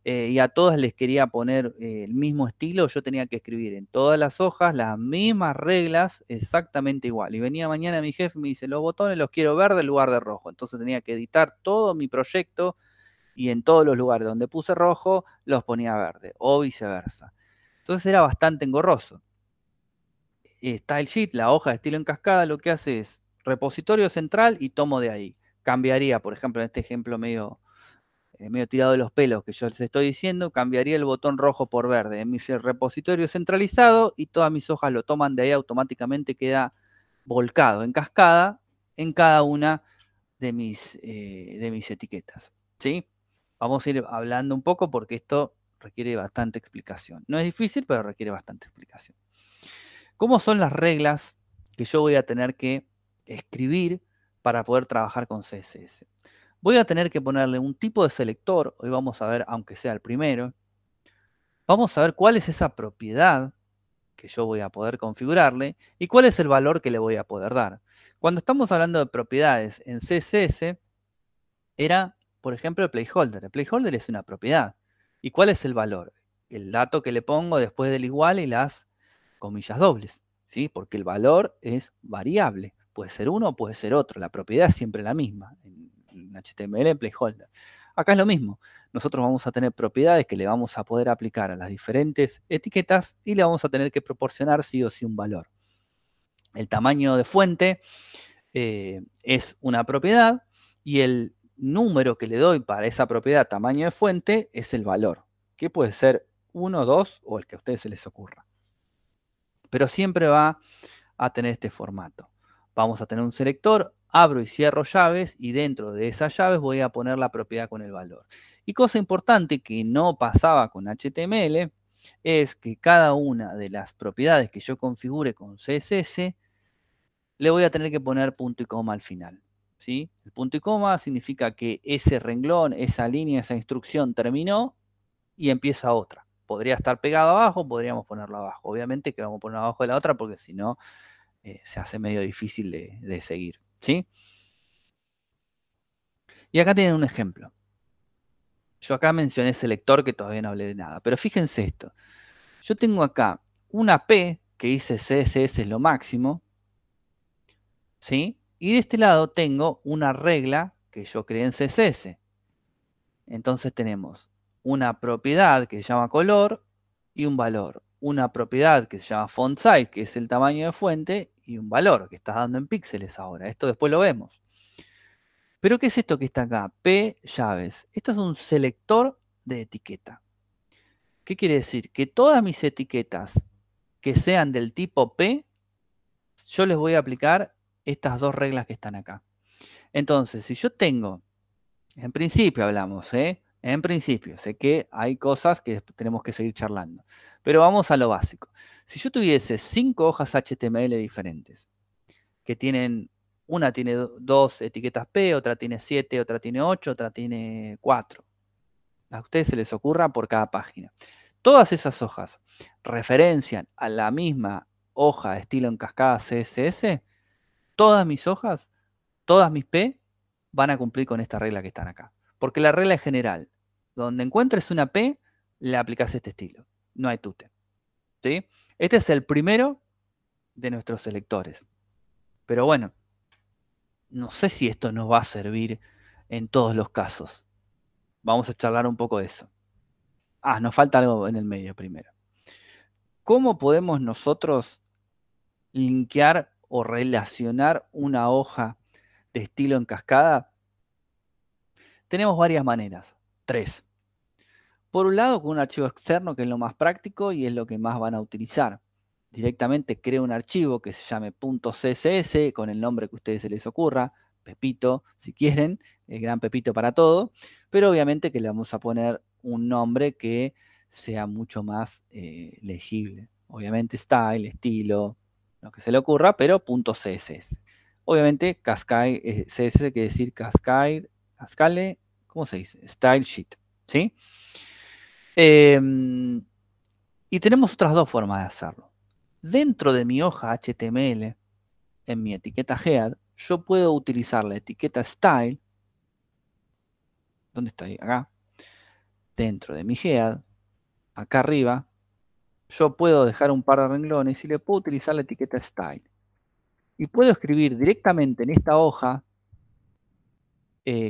y a todas les quería poner el mismo estilo, yo tenía que escribir en todas las hojas las mismas reglas exactamente igual. Y venía mañana mi jefe y me dice, los botones los quiero verde en lugar de rojo. Entonces tenía que editar todo mi proyecto y en todos los lugares donde puse rojo los ponía verde, o viceversa. Entonces era bastante engorroso. Style Sheet, la hoja de estilo en cascada, lo que hace es repositorio central y tomo de ahí. Cambiaría, por ejemplo, en este ejemplo medio tirado de los pelos que yo les estoy diciendo, cambiaría el botón rojo por verde en mi repositorio centralizado y todas mis hojas lo toman de ahí, automáticamente queda volcado en cascada en cada una de mis etiquetas. ¿Sí? Vamos a ir hablando un poco porque esto requiere bastante explicación. No es difícil, pero requiere bastante explicación. ¿Cómo son las reglas que yo voy a tener que escribir para poder trabajar con CSS? Voy a tener que ponerle un tipo de selector, hoy vamos a ver, aunque sea el primero. Vamos a ver cuál es esa propiedad que yo voy a poder configurarle y cuál es el valor que le voy a poder dar. Cuando estamos hablando de propiedades en CSS, era, por ejemplo, el placeholder. El placeholder es una propiedad. ¿Y cuál es el valor? El dato que le pongo después del igual y las comillas dobles, ¿sí? Porque el valor es variable. Puede ser uno o puede ser otro. La propiedad es siempre la misma en HTML, en placeholder. Acá es lo mismo. Nosotros vamos a tener propiedades que le vamos a poder aplicar a las diferentes etiquetas y le vamos a tener que proporcionar sí o sí un valor. El tamaño de fuente es una propiedad y el número que le doy para esa propiedad tamaño de fuente es el valor, que puede ser 1, 2 o el que a ustedes se les ocurra. Pero siempre va a tener este formato. Vamos a tener un selector, abro y cierro llaves y dentro de esas llaves voy a poner la propiedad con el valor. Y cosa importante que no pasaba con HTML es que cada una de las propiedades que yo configure con CSS le voy a tener que poner punto y coma al final. ¿Sí? El punto y coma significa que ese renglón, esa línea, esa instrucción terminó y empieza otra. Podría estar pegado abajo, podríamos ponerlo abajo. Obviamente que vamos a ponerlo abajo de la otra porque si no se hace medio difícil de seguir, ¿sí? Y acá tienen un ejemplo. Yo acá mencioné selector que todavía no hablé de nada, pero fíjense esto. Yo tengo acá una P que dice CSS es lo máximo, ¿sí? Y de este lado tengo una regla que yo creé en CSS. Entonces tenemos una propiedad que se llama color y un valor. Una propiedad que se llama font size, que es el tamaño de fuente, y un valor que estás dando en píxeles ahora. Esto después lo vemos. Pero ¿qué es esto que está acá? P llaves. Esto es un selector de etiqueta. ¿Qué quiere decir? Que todas mis etiquetas que sean del tipo P, yo les voy a aplicar estas dos reglas que están acá. Entonces, si yo tengo, en principio hablamos, en principio, sé que hay cosas que tenemos que seguir charlando, pero vamos a lo básico. Si yo tuviese 5 hojas HTML diferentes, que tienen, una tiene 2 etiquetas P, otra tiene 7, otra tiene 8, otra tiene 4. A ustedes se les ocurra por cada página. Todas esas hojas referencian a la misma hoja de estilo en cascada CSS. Todas mis hojas, todas mis P, van a cumplir con esta regla que están acá. Porque la regla es general. Donde encuentres una P, le aplicas este estilo. No hay tute. ¿Sí? Este es el primero de nuestros selectores. Pero bueno, no sé si esto nos va a servir en todos los casos. Vamos a charlar un poco de eso. Nos falta algo en el medio primero. ¿Cómo podemos nosotros linkear o relacionar una hoja de estilo en cascada? Tenemos varias maneras, 3. Por un lado, con un archivo externo, que es lo más práctico y es lo que más van a utilizar. Directamente creo un archivo que se llame .css con el nombre que a ustedes se les ocurra, Pepito, si quieren, el gran Pepito para todo, pero obviamente que le vamos a poner un nombre que sea mucho más legible. Obviamente style, estilo, lo que se le ocurra, pero .css. Obviamente Cascade, CSS quiere decir Cascade, ¿cómo se dice? Style Sheet, ¿sí? Y tenemos otras dos formas de hacerlo. Dentro de mi hoja HTML, en mi etiqueta head, yo puedo utilizar la etiqueta style. ¿Dónde estoy? Acá. Dentro de mi head, acá arriba, yo puedo dejar un par de renglones y le puedo utilizar la etiqueta style. Y puedo escribir directamente en esta hoja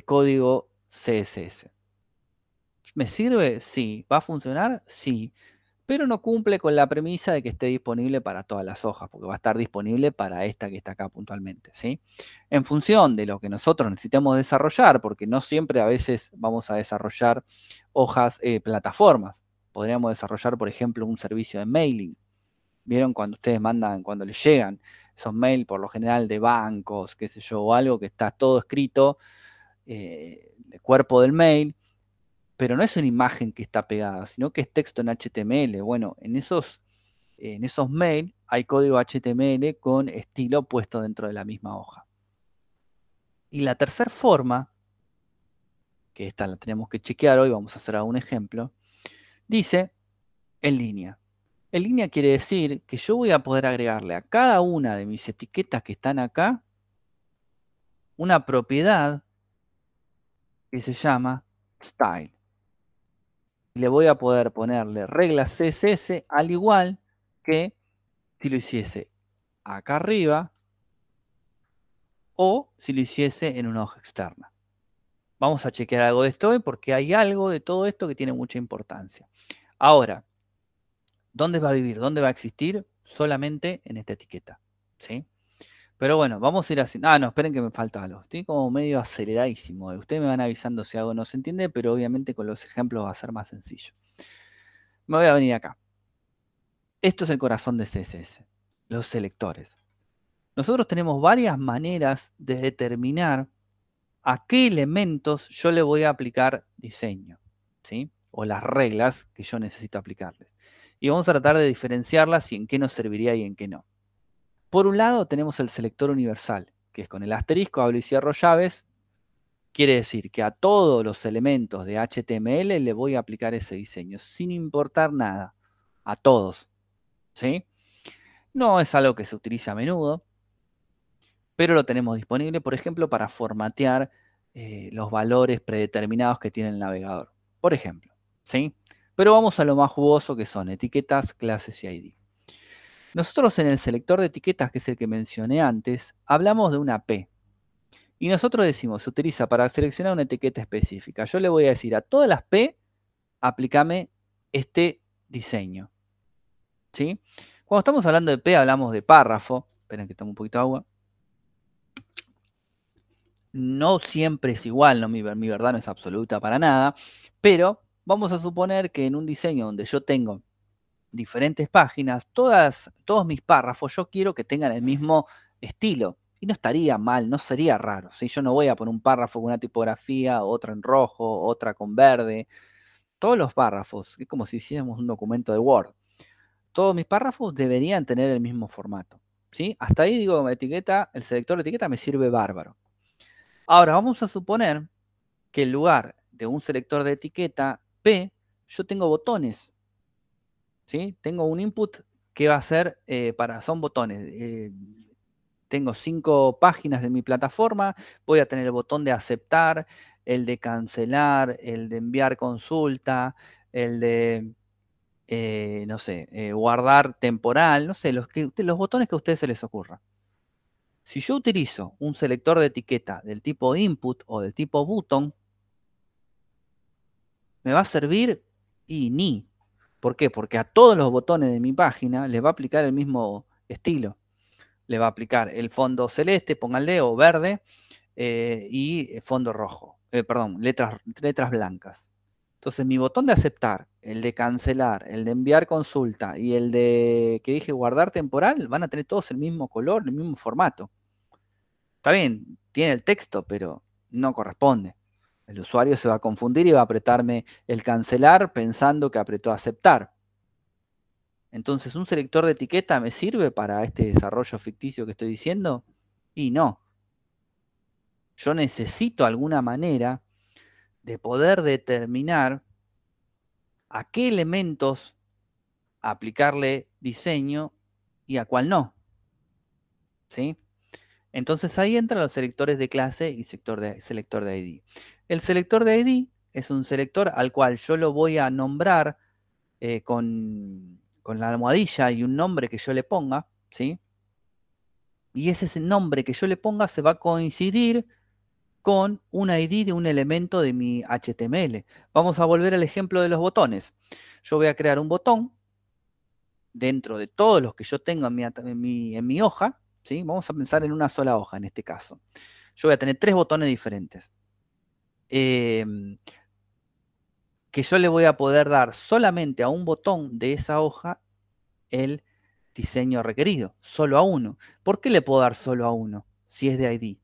código CSS. ¿Me sirve? Sí. ¿Va a funcionar? Sí. Pero no cumple con la premisa de que esté disponible para todas las hojas, porque va a estar disponible para esta que está acá puntualmente, ¿sí? En función de lo que nosotros necesitamos desarrollar, porque no siempre a veces vamos a desarrollar hojas, plataformas. Podríamos desarrollar, por ejemplo, un servicio de mailing. ¿Vieron cuando ustedes mandan, cuando les llegan esos mails, por lo general de bancos, qué sé yo, o algo que está todo escrito, el cuerpo del mail, pero no es una imagen que está pegada, sino que es texto en HTML. Bueno, en esos mails hay código HTML con estilo puesto dentro de la misma hoja. Y la tercera forma, que esta la tenemos que chequear hoy, vamos a hacer un ejemplo, dice en línea. En línea quiere decir que yo voy a poder agregarle a cada una de mis etiquetas que están acá una propiedad que se llama style. Y le voy a poder ponerle reglas CSS al igual que si lo hiciese acá arriba o si lo hiciese en una hoja externa. Vamos a chequear algo de esto hoy porque hay algo de todo esto que tiene mucha importancia. Ahora, ¿dónde va a vivir? ¿Dónde va a existir? Solamente en esta etiqueta, ¿sí? Pero bueno, vamos a ir haciendo... no, esperen que me falta algo. Estoy como medio aceleradísimo. Ustedes me van avisando si algo no se entiende, pero obviamente con los ejemplos va a ser más sencillo. Me voy a venir acá. Esto es el corazón de CSS, los selectores. Nosotros tenemos varias maneras de determinar a qué elementos yo le voy a aplicar diseño, ¿sí? O las reglas que yo necesito aplicarles. Y vamos a tratar de diferenciarlas y en qué nos serviría y en qué no. Por un lado tenemos el selector universal, que es con el asterisco, abro y cierro llaves. Quiere decir que a todos los elementos de HTML le voy a aplicar ese diseño, sin importar nada. A todos, ¿sí? No es algo que se utiliza a menudo, pero lo tenemos disponible, por ejemplo, para formatear los valores predeterminados que tiene el navegador. Por ejemplo, ¿sí? Pero vamos a lo más jugoso, que son etiquetas, clases y ID. Nosotros en el selector de etiquetas, que es el que mencioné antes, hablamos de una P. Y nosotros decimos, se utiliza para seleccionar una etiqueta específica. Yo le voy a decir a todas las P, aplícame este diseño. ¿Sí? Cuando estamos hablando de P, hablamos de párrafo. Esperen que tome un poquito de agua. No siempre es igual, ¿no? Mi verdad no es absoluta para nada, pero vamos a suponer que en un diseño donde yo tengo diferentes páginas, todos mis párrafos, yo quiero que tengan el mismo estilo. Y no estaría mal, no sería raro. ¿Sí? Yo no voy a poner un párrafo con una tipografía, otro en rojo, otra con verde. Todos los párrafos, es como si hiciéramos un documento de Word. Todos mis párrafos deberían tener el mismo formato. ¿Sí? Hasta ahí digo, etiqueta, el selector de etiqueta me sirve bárbaro. Ahora vamos a suponer que en lugar de un selector de etiqueta P, yo tengo botones. ¿Sí? Tengo un input que va a ser son botones. Tengo 5 páginas de mi plataforma, voy a tener el botón de aceptar, el de cancelar, el de enviar consulta, el de, no sé, guardar temporal, no sé, los botones que a ustedes se les ocurra. Si yo utilizo un selector de etiqueta del tipo input o del tipo button, ¿me va a servir? Y ni. ¿Por qué? Porque a todos los botones de mi página les va a aplicar el mismo estilo. Le va a aplicar el fondo celeste, pónganle, o verde, y fondo rojo. Perdón, letras blancas. Entonces mi botón de aceptar, el de cancelar, el de enviar consulta y el de que dije guardar temporal, van a tener todos el mismo color, el mismo formato. Está bien, tiene el texto, pero no corresponde. El usuario se va a confundir y va a apretarme el cancelar pensando que apretó aceptar. Entonces, ¿un selector de etiqueta me sirve para este desarrollo ficticio que estoy diciendo? Y no. Yo necesito alguna manera de poder determinar a qué elementos aplicarle diseño y a cuál no. ¿Sí? Entonces ahí entran los selectores de clase y selector de ID. El selector de ID es un selector al cual yo lo voy a nombrar con la almohadilla y un nombre que yo le ponga, ¿sí? Y ese nombre que yo le ponga se va a coincidir con un ID de un elemento de mi HTML. Vamos a volver al ejemplo de los botones. Yo voy a crear un botón dentro de todos los que yo tengo en mi hoja, ¿sí? Vamos a pensar en una sola hoja en este caso. Yo voy a tener 3 botones diferentes. Que yo le voy a poder dar solamente a un botón de esa hoja el diseño requerido, solo a uno. ¿Por qué le puedo dar solo a uno si es de ID?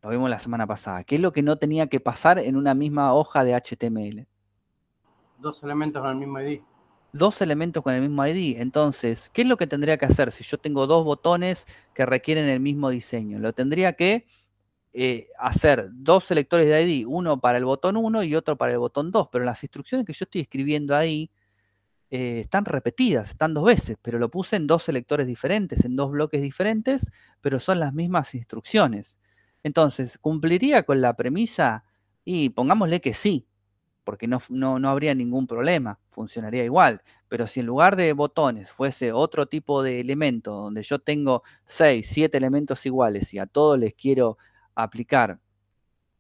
Lo vimos la semana pasada. ¿Qué es lo que no tenía que pasar en una misma hoja de HTML? 2 elementos con el mismo ID. 2 elementos con el mismo ID. Entonces, ¿qué es lo que tendría que hacer si yo tengo 2 botones que requieren el mismo diseño? Lo tendría que hacer 2 selectores de ID, uno para el botón 1 y otro para el botón 2, pero las instrucciones que yo estoy escribiendo ahí están repetidas, están 2 veces, pero lo puse en 2 selectores diferentes, en 2 bloques diferentes, pero son las mismas instrucciones. Entonces, ¿cumpliría con la premisa? Y pongámosle que sí, porque no habría ningún problema, funcionaría igual. Pero si en lugar de botones fuese otro tipo de elemento, donde yo tengo 6, 7 elementos iguales y a todos les quiero aplicar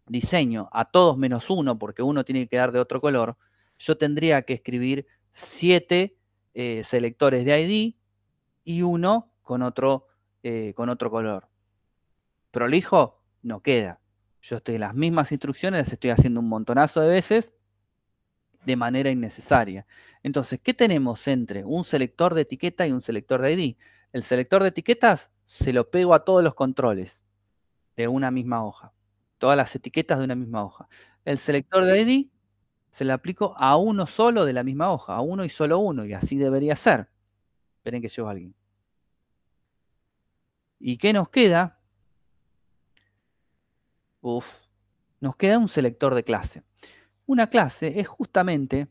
diseño, a todos menos uno, porque uno tiene que quedar de otro color, yo tendría que escribir 7 selectores de ID y uno con otro color. Prolijo no queda. Yo estoy en las mismas instrucciones, las estoy haciendo un montonazo de veces de manera innecesaria. Entonces, ¿qué tenemos entre un selector de etiqueta y un selector de ID? El selector de etiquetas se lo pego a todos los controles de una misma hoja. Todas las etiquetas de una misma hoja. El selector de ID se le aplico a uno solo de la misma hoja, a uno y solo uno, y así debería ser. Esperen que llevo a alguien. ¿Y qué nos queda? Nos queda un selector de clase. Una clase es justamente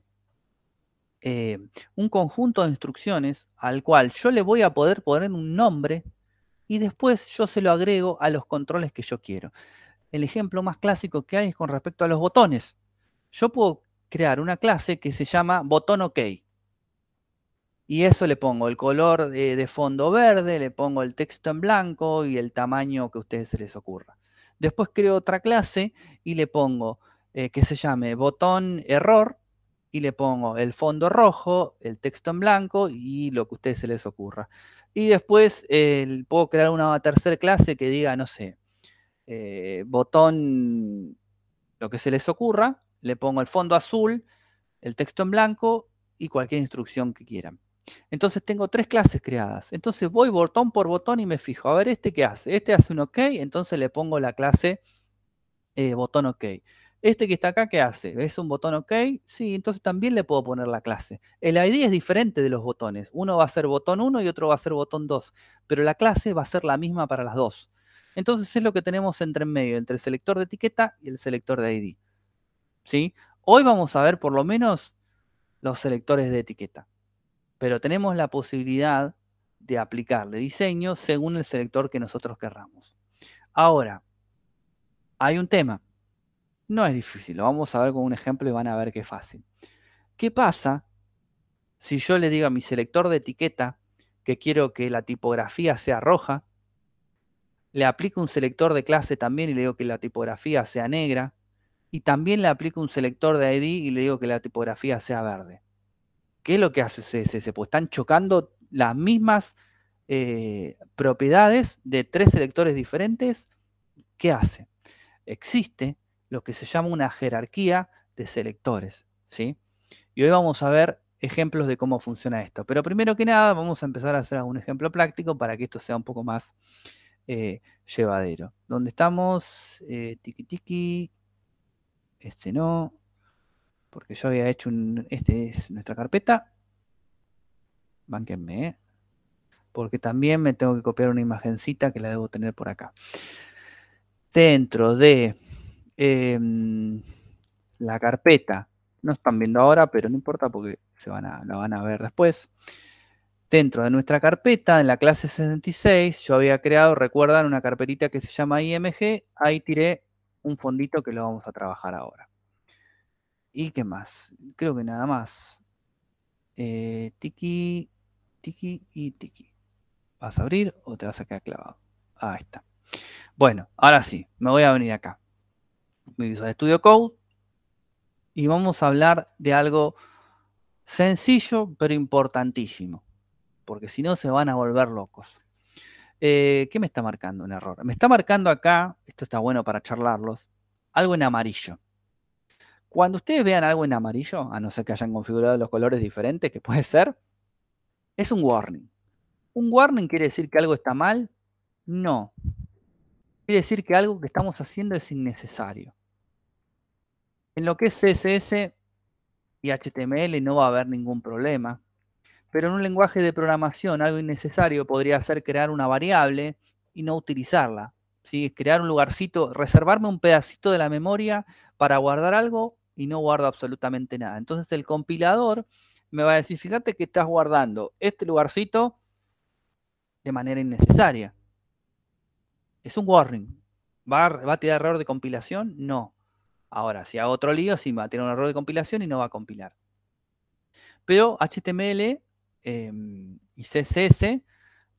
un conjunto de instrucciones al cual yo le voy a poder poner un nombre y después yo se lo agrego a los controles que yo quiero. El ejemplo más clásico que hay es con respecto a los botones. Yo puedo crear una clase que se llama botón OK. Y eso le pongo el color de fondo verde, le pongo el texto en blanco y el tamaño que a ustedes se les ocurra. Después creo otra clase y le pongo que se llame botón error y le pongo el fondo rojo, el texto en blanco y lo que a ustedes se les ocurra. Y después puedo crear una tercera clase que diga, no sé, botón, lo que se les ocurra, le pongo el fondo azul, el texto en blanco y cualquier instrucción que quieran. Entonces tengo 3 clases creadas. Entonces voy botón por botón y me fijo, a ver, ¿este qué hace? Este hace un OK, entonces le pongo la clase botón OK. Este que está acá, ¿qué hace? ¿Es un botón OK? Sí, entonces también le puedo poner la clase. El ID es diferente de los botones. Uno va a ser botón 1 y otro va a ser botón 2, pero la clase va a ser la misma para las dos. Entonces es lo que tenemos entre en medio, entre el selector de etiqueta y el selector de ID. ¿Sí? Hoy vamos a ver por lo menos los selectores de etiqueta, pero tenemos la posibilidad de aplicarle diseño según el selector que nosotros querramos. Ahora, hay un tema. No es difícil, lo vamos a ver con un ejemplo y van a ver que es fácil. ¿Qué pasa si yo le digo a mi selector de etiqueta que quiero que la tipografía sea roja? Le aplico un selector de clase también y le digo que la tipografía sea negra. Y también le aplico un selector de ID y le digo que la tipografía sea verde. ¿Qué es lo que hace CSS? Pues están chocando las mismas propiedades de 3 selectores diferentes. ¿Qué hace? Existe lo que se llama una jerarquía de selectores, ¿sí? Y hoy vamos a ver ejemplos de cómo funciona esto. Pero primero que nada vamos a empezar a hacer un ejemplo práctico para que esto sea un poco más llevadero. ¿Dónde estamos? Tiki tiki. Este no. Porque yo había hecho este es nuestra carpeta. Bánquenme, porque también me tengo que copiar una imagencita que la debo tener por acá. Dentro de la carpeta, no están viendo ahora, pero no importa porque la van a ver después. Dentro de nuestra carpeta, en la clase 66, yo había creado, recuerdan, una carpetita que se llama IMG. Ahí tiré un fondito que lo vamos a trabajar ahora. ¿Y qué más? Creo que nada más. Tiki, tiki y tiki. ¿Vas a abrir o te vas a quedar clavado? Ahí está. Bueno, ahora sí, me voy a venir acá. Mi Visual Studio Code. Y vamos a hablar de algo sencillo, pero importantísimo. Porque si no, se van a volver locos. ¿Qué me está marcando un error? Me está marcando acá, esto está bueno para charlarlos, algo en amarillo. Cuando ustedes vean algo en amarillo, a no ser que hayan configurado los colores diferentes, que puede ser, es un warning. ¿Un warning quiere decir que algo está mal? No. Quiere decir que algo que estamos haciendo es innecesario. En lo que es CSS y HTML no va a haber ningún problema. Pero en un lenguaje de programación algo innecesario podría ser crear una variable y no utilizarla. ¿Sí? Crear un lugarcito, reservarme un pedacito de la memoria para guardar algo y no guardo absolutamente nada. Entonces el compilador me va a decir, fíjate que estás guardando este lugarcito de manera innecesaria. Es un warning. ¿Va a tirar error de compilación? No. Ahora, si hago otro lío, sí va a tener un error de compilación y no va a compilar. Pero HTML y CSS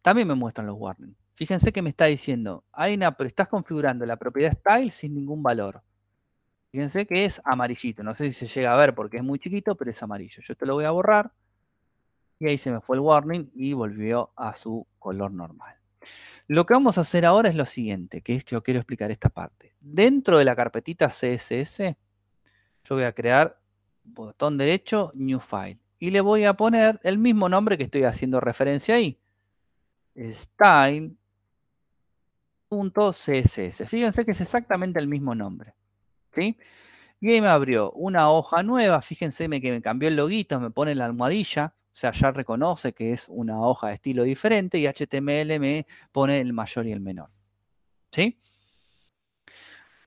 también me muestran los warnings. Fíjense que me está diciendo, estás configurando la propiedad style sin ningún valor. Fíjense que es amarillito. No sé si se llega a ver porque es muy chiquito, pero es amarillo. Yo esto lo voy a borrar. Y ahí se me fue el warning y volvió a su color normal. Lo que vamos a hacer ahora es lo siguiente, que es que yo quiero explicar esta parte. Dentro de la carpetita CSS, yo voy a crear botón derecho, New File. Y le voy a poner el mismo nombre que estoy haciendo referencia ahí. Style.css. Fíjense que es exactamente el mismo nombre. ¿Sí? Y ahí me abrió una hoja nueva. Fíjense que me cambió el loguito, me pone la almohadilla. O sea, ya reconoce que es una hoja de estilo diferente y HTML me pone el mayor y el menor. ¿Sí?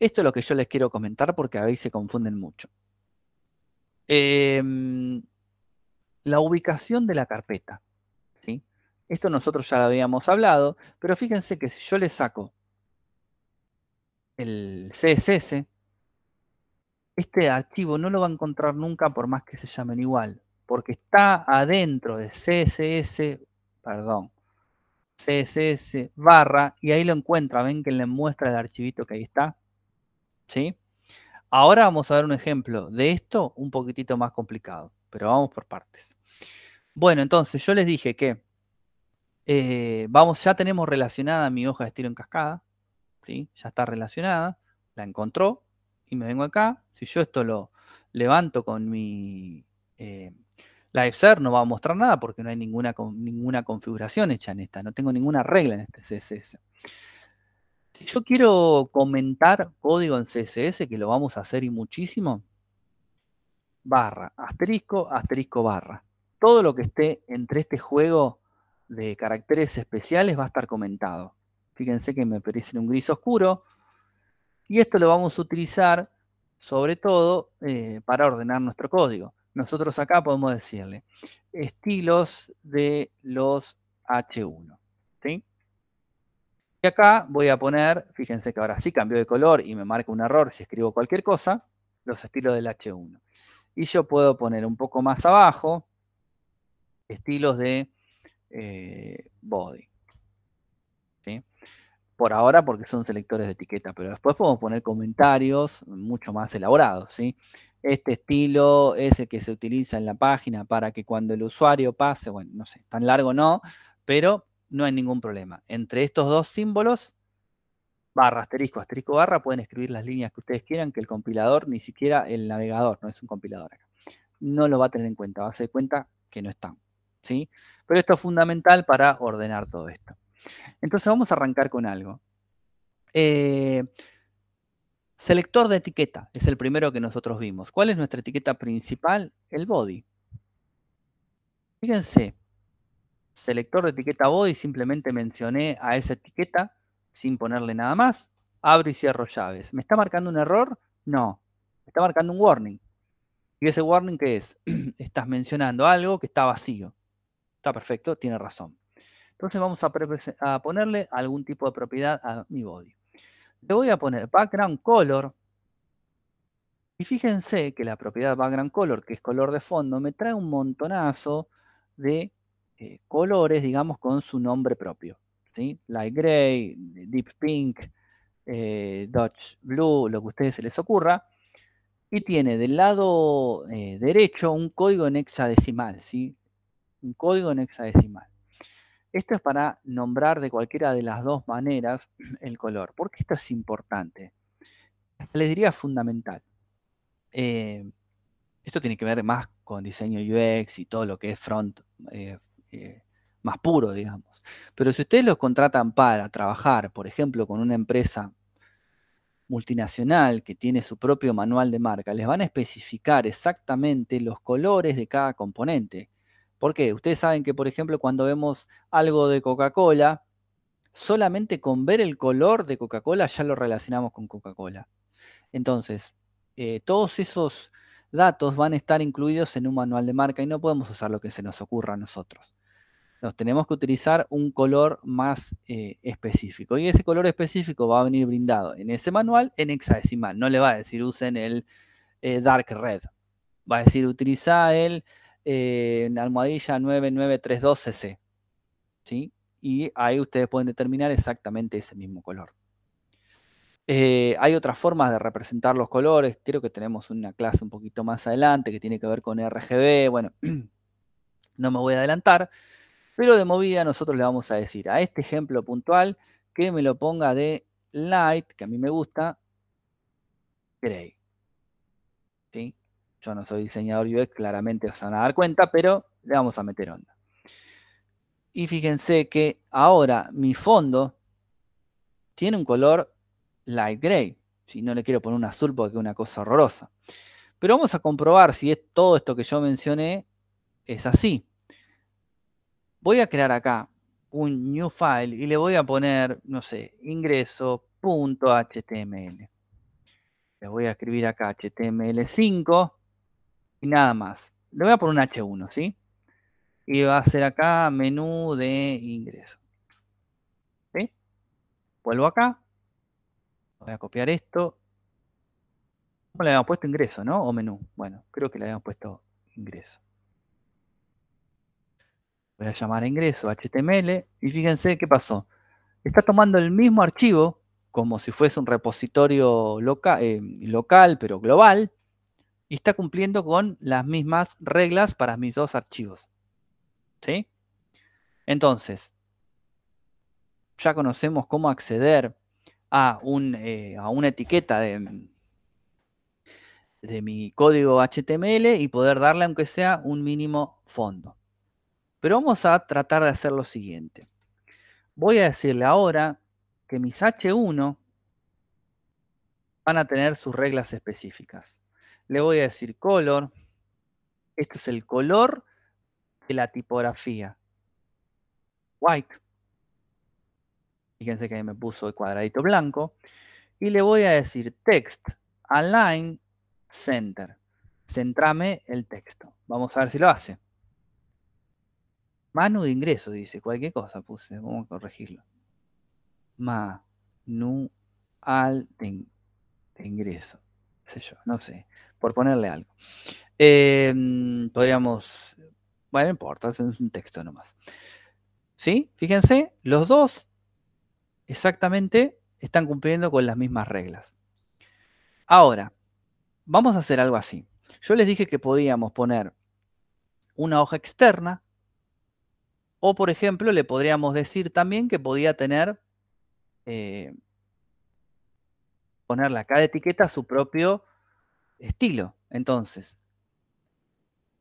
Esto es lo que yo les quiero comentar porque a veces se confunden mucho. la ubicación de la carpeta, ¿sí? Esto nosotros ya lo habíamos hablado, pero fíjense que si yo le saco el CSS, este archivo no lo va a encontrar nunca por más que se llamen igual, porque está adentro de CSS barra, y ahí lo encuentra. Ven que le muestra el archivito que ahí está, ¿sí? Ahora vamos a ver un ejemplo de esto un poquitito más complicado, pero vamos por partes. Bueno, entonces yo les dije que ya tenemos relacionada mi hoja de estilo en cascada, ¿sí? Ya está relacionada, la encontró, y me vengo acá. Si yo esto lo levanto con mi LiveServe, no va a mostrar nada porque no hay ninguna configuración hecha en esta, no tengo ninguna regla en este CSS. Si yo quiero comentar código en CSS, que lo vamos a hacer y muchísimo, barra, asterisco, asterisco, barra. Todo lo que esté entre este juego de caracteres especiales va a estar comentado. Fíjense que me parece un gris oscuro. Y esto lo vamos a utilizar sobre todo para ordenar nuestro código. Nosotros acá podemos decirle estilos de los H1. ¿Sí? Y acá voy a poner, fíjense que ahora sí cambió de color y me marca un error si escribo cualquier cosa, los estilos del H1. Y yo puedo poner un poco más abajo estilos de body. ¿Sí? Por ahora porque son selectores de etiqueta, pero después podemos poner comentarios mucho más elaborados, ¿sí? Este estilo es el que se utiliza en la página para que cuando el usuario pase, bueno, no sé, tan largo no, pero no hay ningún problema. Entre estos dos símbolos, barra, asterisco, asterisco, barra, pueden escribir las líneas que ustedes quieran, que el compilador, ni siquiera el navegador, no es un compilador acá, no lo va a tener en cuenta, va a ser cuenta que no están, ¿sí? Pero esto es fundamental para ordenar todo esto. Entonces vamos a arrancar con algo. Selector de etiqueta es el primero que nosotros vimos. ¿Cuál es nuestra etiqueta principal? El body. Fíjense, selector de etiqueta body, simplemente mencioné a esa etiqueta sin ponerle nada más. Abro y cierro llaves. ¿Me está marcando un error? No, me está marcando un warning. ¿Y ese warning qué es? Estás mencionando algo que está vacío. Está perfecto, tiene razón. Entonces vamos a ponerle algún tipo de propiedad a mi body. Le voy a poner background color. Y fíjense que la propiedad background color, que es color de fondo, me trae un montonazo de colores, digamos, con su nombre propio. ¿Sí? Light gray, deep pink, Dutch blue, lo que a ustedes se les ocurra. Y tiene del lado derecho un código en hexadecimal, ¿sí? Un código en hexadecimal. Esto es para nombrar de cualquiera de las dos maneras el color. ¿Por qué esto es importante? Les diría fundamental. Esto tiene que ver más con diseño UX y todo lo que es front más puro, digamos. Pero si ustedes los contratan para trabajar, por ejemplo, con una empresa multinacional que tiene su propio manual de marca, les van a especificar exactamente los colores de cada componente. ¿Por qué? Ustedes saben que, por ejemplo, cuando vemos algo de Coca-Cola, solamente con ver el color de Coca-Cola ya lo relacionamos con Coca-Cola. Entonces, todos esos datos van a estar incluidos en un manual de marca y no podemos usar lo que se nos ocurra a nosotros. Nos tenemos que utilizar un color más específico. Y ese color específico va a venir brindado en ese manual en hexadecimal. No le va a decir usen el dark red. Va a decir utiliza el almohadilla 9932cc. ¿Sí? Y ahí ustedes pueden determinar exactamente ese mismo color. Hay otras formas de representar los colores. Creo que tenemos una clase un poquito más adelante que tiene que ver con RGB. Bueno, no me voy a adelantar. Pero de movida nosotros le vamos a decir a este ejemplo puntual que me lo ponga de light, que a mí me gusta, gray. ¿Sí? Yo no soy diseñador UX, claramente se van a dar cuenta, pero le vamos a meter onda. Y fíjense que ahora mi fondo tiene un color light gray. Si no le quiero poner un azul porque es una cosa horrorosa. Pero vamos a comprobar si todo esto que yo mencioné es así. Voy a crear acá un new file y le voy a poner, no sé, ingreso.html. Le voy a escribir acá HTML5 y nada más. Le voy a poner un H1, ¿sí? y va a ser acá menú de ingreso. ¿Sí? Vuelvo acá, voy a copiar esto. ¿Cómo le habíamos puesto ingreso, no? O menú. Bueno, creo que le habíamos puesto ingreso. Voy a llamar a ingreso HTML y fíjense qué pasó. Está tomando el mismo archivo como si fuese un repositorio local, pero global, y está cumpliendo con las mismas reglas para mis dos archivos. ¿Sí? Entonces, ya conocemos cómo acceder a una etiqueta de mi código HTML y poder darle, aunque sea, un mínimo fondo. Pero vamos a tratar de hacer lo siguiente. Voy a decirle ahora que mis H1 van a tener sus reglas específicas. Le voy a decir color. Este es el color de la tipografía. White. Fíjense que ahí me puso el cuadradito blanco. Y le voy a decir text, align, center. Centrame el texto. Vamos a ver si lo hace. Manu de ingreso, dice. Cualquier cosa puse. Vamos a corregirlo. Manual de ingreso. Qué sé yo, no sé. Por ponerle algo. Podríamos... Bueno, no importa, es un texto nomás. ¿Sí? Fíjense, los dos exactamente están cumpliendo con las mismas reglas. Ahora, vamos a hacer algo así. Yo les dije que podíamos poner una hoja externa o, por ejemplo, le podríamos decir también que podía tener, ponerle a cada etiqueta su propio estilo. Entonces,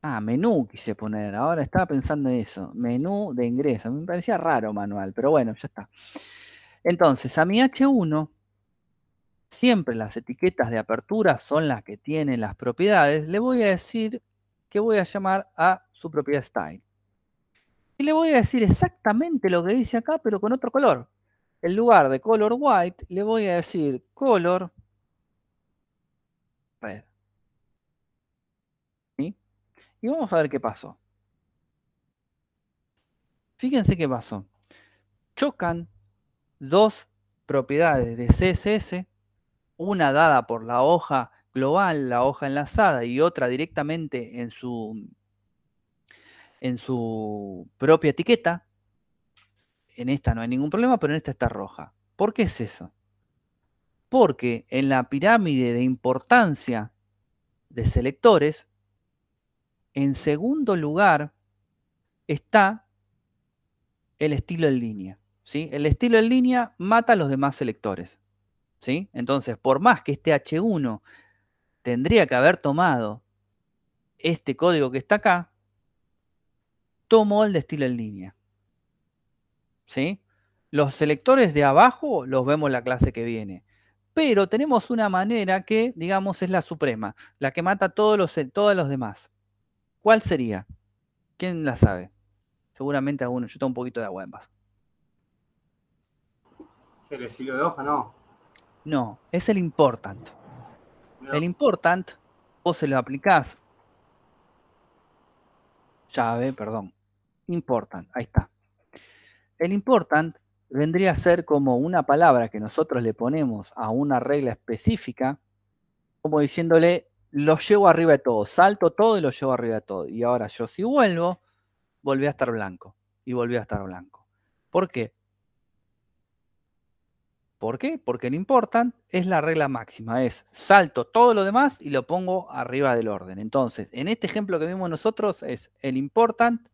menú quise poner. Ahora estaba pensando en eso. Menú de ingreso. Me parecía raro manual, pero bueno, ya está. Entonces, a mi H1, siempre las etiquetas de apertura son las que tienen las propiedades. Le voy a decir que voy a llamar a su propiedad style. Y le voy a decir exactamente lo que dice acá, pero con otro color. En lugar de color white, le voy a decir color red. ¿Sí? Y vamos a ver qué pasó. Fíjense qué pasó. Chocan dos propiedades de CSS, una dada por la hoja global, la hoja enlazada, y otra directamente en su propia etiqueta. En esta no hay ningún problema, pero en esta está roja. ¿Por qué es eso? Porque en la pirámide de importancia de selectores, en segundo lugar está el estilo en línea. ¿Sí? El estilo en línea mata a los demás selectores. ¿Sí? Entonces, por más que este H1 tendría que haber tomado este código que está acá, tomó el de estilo en línea. ¿Sí? Los selectores de abajo los vemos en la clase que viene. Pero tenemos una manera que, digamos, es la suprema, la que mata a todos los demás. ¿Cuál sería? ¿Quién la sabe? Seguramente alguno. Yo tengo un poquito de agua en vaso. El estilo de hoja, no. No, es el important. Mirá. El important, vos se lo aplicás. Llave, perdón. Important, ahí está. El important vendría a ser como una palabra que nosotros le ponemos a una regla específica, como diciéndole, lo llevo arriba de todo, salto todo y lo llevo arriba de todo. Y ahora yo si vuelvo, volví a estar blanco. Y volví a estar blanco. ¿Por qué? ¿Por qué? Porque el important es la regla máxima, es salto todo lo demás y lo pongo arriba del orden. Entonces, en este ejemplo que vimos nosotros es el important,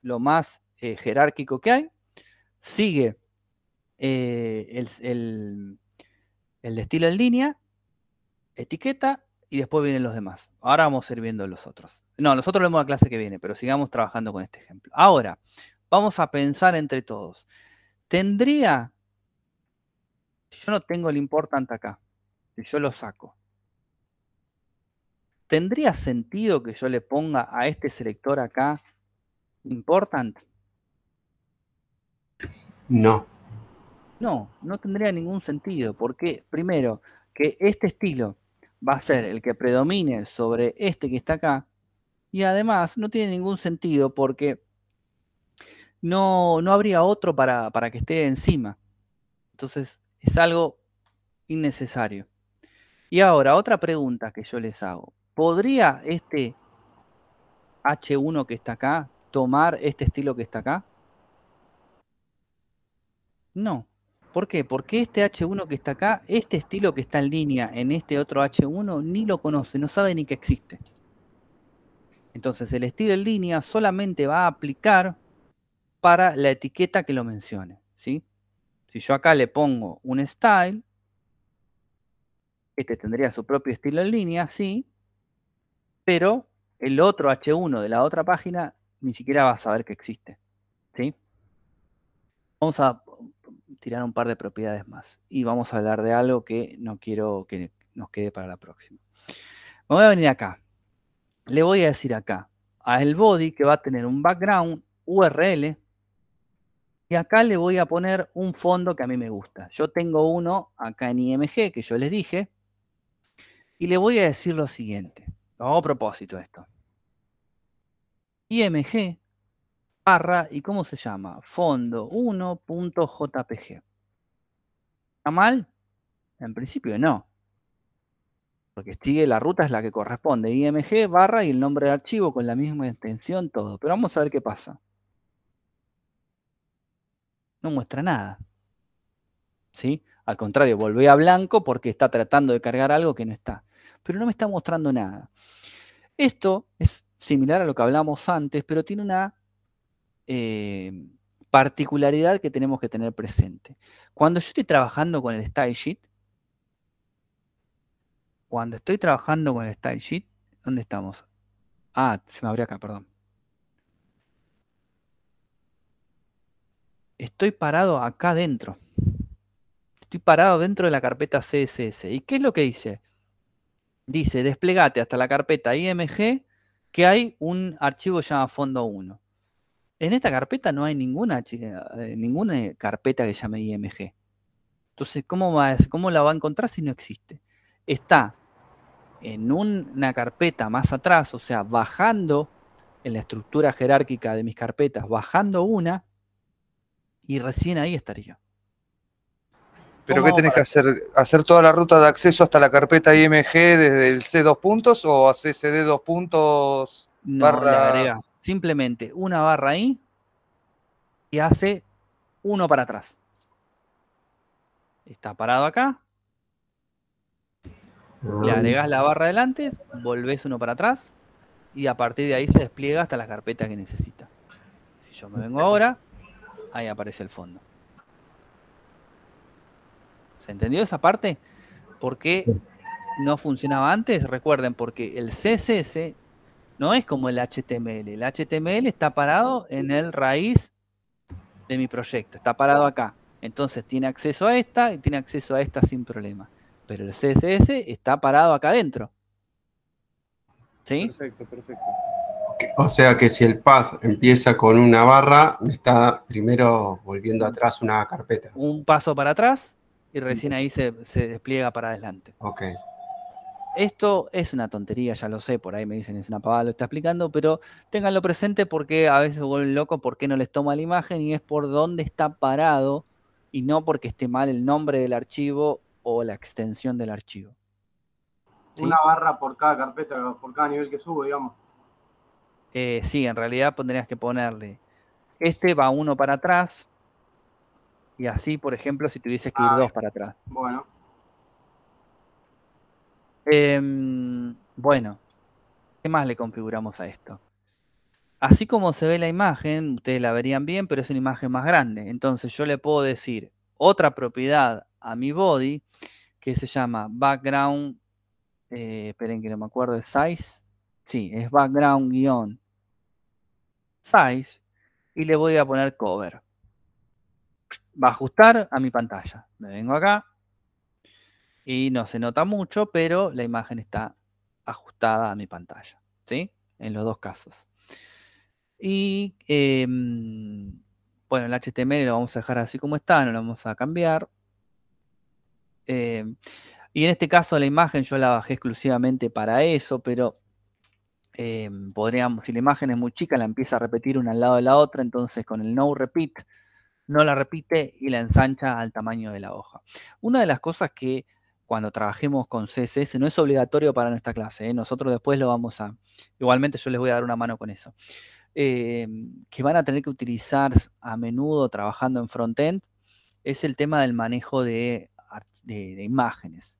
lo más jerárquico que hay, sigue el de estilo en línea, etiqueta y después vienen los demás. Ahora vamos a ir viendo los otros. No, nosotros lo vemos en la clase que viene, pero sigamos trabajando con este ejemplo. Ahora, vamos a pensar entre todos. ¿Tendría... Si yo no tengo el important acá, si yo lo saco, ¿tendría sentido que yo le ponga a este selector acá important? No. No, no tendría ningún sentido, porque primero, que este estilo va a ser el que predomine sobre este que está acá, y además no tiene ningún sentido porque no habría otro para que esté encima. Entonces es algo innecesario. Y ahora, otra pregunta que yo les hago. ¿Podría este H1 que está acá tomar este estilo que está acá? No. ¿Por qué? Porque este H1 que está acá, este estilo que está en línea en este otro H1, ni lo conoce, no sabe ni que existe. Entonces el estilo en línea solamente va a aplicar para la etiqueta que lo mencione, ¿sí? Si yo acá le pongo un style, este tendría su propio estilo en línea, sí, pero el otro H1 de la otra página ni siquiera va a saber que existe, ¿sí? Vamos a tirar un par de propiedades más y vamos a hablar de algo que no quiero que nos quede para la próxima. Me voy a venir acá. Le voy a decir acá a el body que va a tener un background URL y acá le voy a poner un fondo que a mí me gusta. Yo tengo uno acá en IMG que yo les dije y le voy a decir lo siguiente. Lo hago a propósito de esto. IMG barra, ¿y cómo se llama? Fondo 1.jpg. ¿Está mal? En principio no. Porque sigue la ruta es la que corresponde. IMG barra y el nombre de archivo con la misma extensión, todo. Pero vamos a ver qué pasa. No muestra nada. ¿Sí? Al contrario, volví a blanco porque está tratando de cargar algo que no está. Pero no me está mostrando nada. Esto es similar a lo que hablamos antes, pero tiene una particularidad que tenemos que tener presente. Cuando yo estoy trabajando con el Style Sheet, ¿dónde estamos? Ah, se me abrió acá, perdón. Estoy parado acá dentro. Estoy parado dentro de la carpeta CSS. ¿Y qué es lo que dice? Dice, desplegate hasta la carpeta IMG que hay un archivo llamado fondo 1. En esta carpeta no hay ninguna carpeta que llame IMG. Entonces, ¿cómo la va a encontrar si no existe? Está en una carpeta más atrás, o sea, bajando en la estructura jerárquica de mis carpetas, bajando una, y recién ahí estaría. ¿Pero qué tenés que hacer? ¿Hacer toda la ruta de acceso hasta la carpeta IMG desde el C2 puntos o hacer CD 2 puntos No, barra? le agrega simplemente una barra ahí y hace uno para atrás. Está parado acá. Le agregás la barra adelante, volvés uno para atrás y a partir de ahí se despliega hasta la carpeta que necesita. Si yo me vengo ahora, ahí aparece el fondo. ¿Se entendió esa parte? ¿Por qué no funcionaba antes? Recuerden, porque el CSS no es como el HTML. El HTML está parado en el raíz de mi proyecto. Está parado acá. Entonces tiene acceso a esta y tiene acceso a esta sin problema. Pero el CSS está parado acá adentro. ¿Sí? Perfecto, perfecto. O sea que si el path empieza con una barra, me está primero volviendo atrás una carpeta. Un paso para atrás y recién ahí se despliega para adelante. Ok. Esto es una tontería, ya lo sé, por ahí me dicen es una pavada, lo está explicando, pero ténganlo presente porque a veces se vuelven locos porque no les toma la imagen y es por dónde está parado y no porque esté mal el nombre del archivo o la extensión del archivo. ¿Sí? Una barra por cada carpeta, por cada nivel que subo, digamos. Sí, en realidad tendrías que ponerle, este va uno para atrás y así, por ejemplo, si tuvieses que ir dos para atrás. Bueno. Bueno, ¿qué más le configuramos a esto? Así como se ve la imagen, ustedes la verían bien, pero es una imagen más grande. Entonces yo le puedo decir otra propiedad a mi body que se llama background, esperen que no me acuerdo de size. Sí, es background-size y le voy a poner cover. Va a ajustar a mi pantalla. Me vengo acá y no se nota mucho, pero la imagen está ajustada a mi pantalla. ¿Sí? En los dos casos. Y bueno, el HTML lo vamos a dejar así como está, no lo vamos a cambiar. Y en este caso la imagen yo la bajé exclusivamente para eso, pero podríamos, si la imagen es muy chica, la empieza a repetir una al lado de la otra, entonces con el no repeat no la repite y la ensancha al tamaño de la hoja. Una de las cosas que cuando trabajemos con CSS no es obligatorio para nuestra clase, nosotros después lo vamos a, igualmente yo les voy a dar una mano con eso, que van a tener que utilizar a menudo trabajando en frontend, es el tema del manejo de imágenes.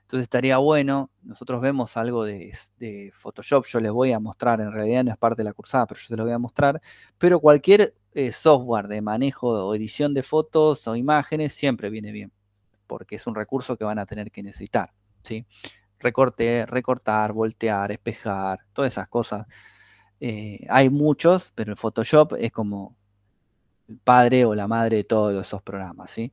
Entonces estaría bueno, nosotros vemos algo de Photoshop, yo les voy a mostrar, en realidad no es parte de la cursada, pero yo se lo voy a mostrar, pero cualquier software de manejo o edición de fotos o imágenes siempre viene bien, porque es un recurso que van a tener que necesitar, ¿sí? Recortar, voltear, espejar, todas esas cosas. Hay muchos, pero el Photoshop es como el padre o la madre de todos esos programas, ¿sí?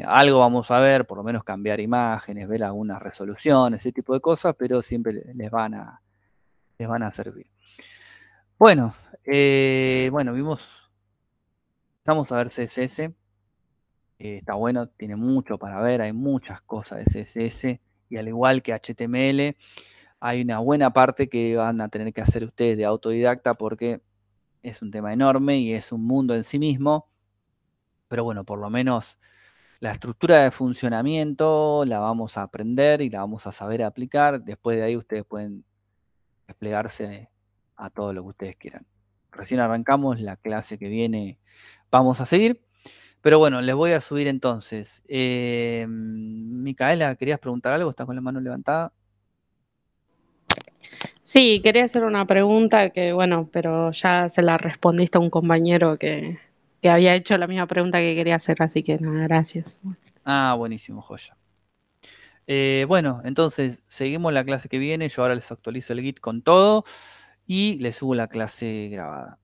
Algo vamos a ver, por lo menos cambiar imágenes, ver algunas resoluciones, ese tipo de cosas, pero siempre les van a servir. Bueno, vamos a ver CSS. Está bueno, tiene mucho para ver, hay muchas cosas de CSS, y al igual que HTML, hay una buena parte que van a tener que hacer ustedes de autodidacta porque es un tema enorme y es un mundo en sí mismo, pero bueno, por lo menos la estructura de funcionamiento la vamos a aprender y la vamos a saber aplicar. Después de ahí ustedes pueden desplegarse a todo lo que ustedes quieran. Recién arrancamos, la clase que viene vamos a seguir. Pero bueno, les voy a subir entonces. Micaela, ¿querías preguntar algo? ¿Estás con la mano levantada? Sí, quería hacer una pregunta que, bueno, pero ya se la respondiste a un compañero que había hecho la misma pregunta que quería hacer, así que nada, gracias. Ah, buenísimo, joya. Bueno, entonces seguimos la clase que viene. Yo ahora les actualizo el Git con todo y les subo la clase grabada.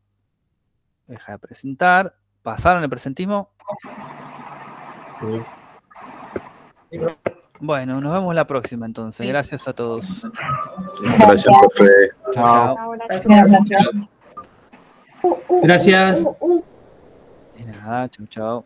Deja de presentar. ¿Pasaron el presentismo? Sí. Bueno, nos vemos la próxima entonces. Gracias a todos. Gracias, profe. Chao. Gracias. De nada, chau, chau.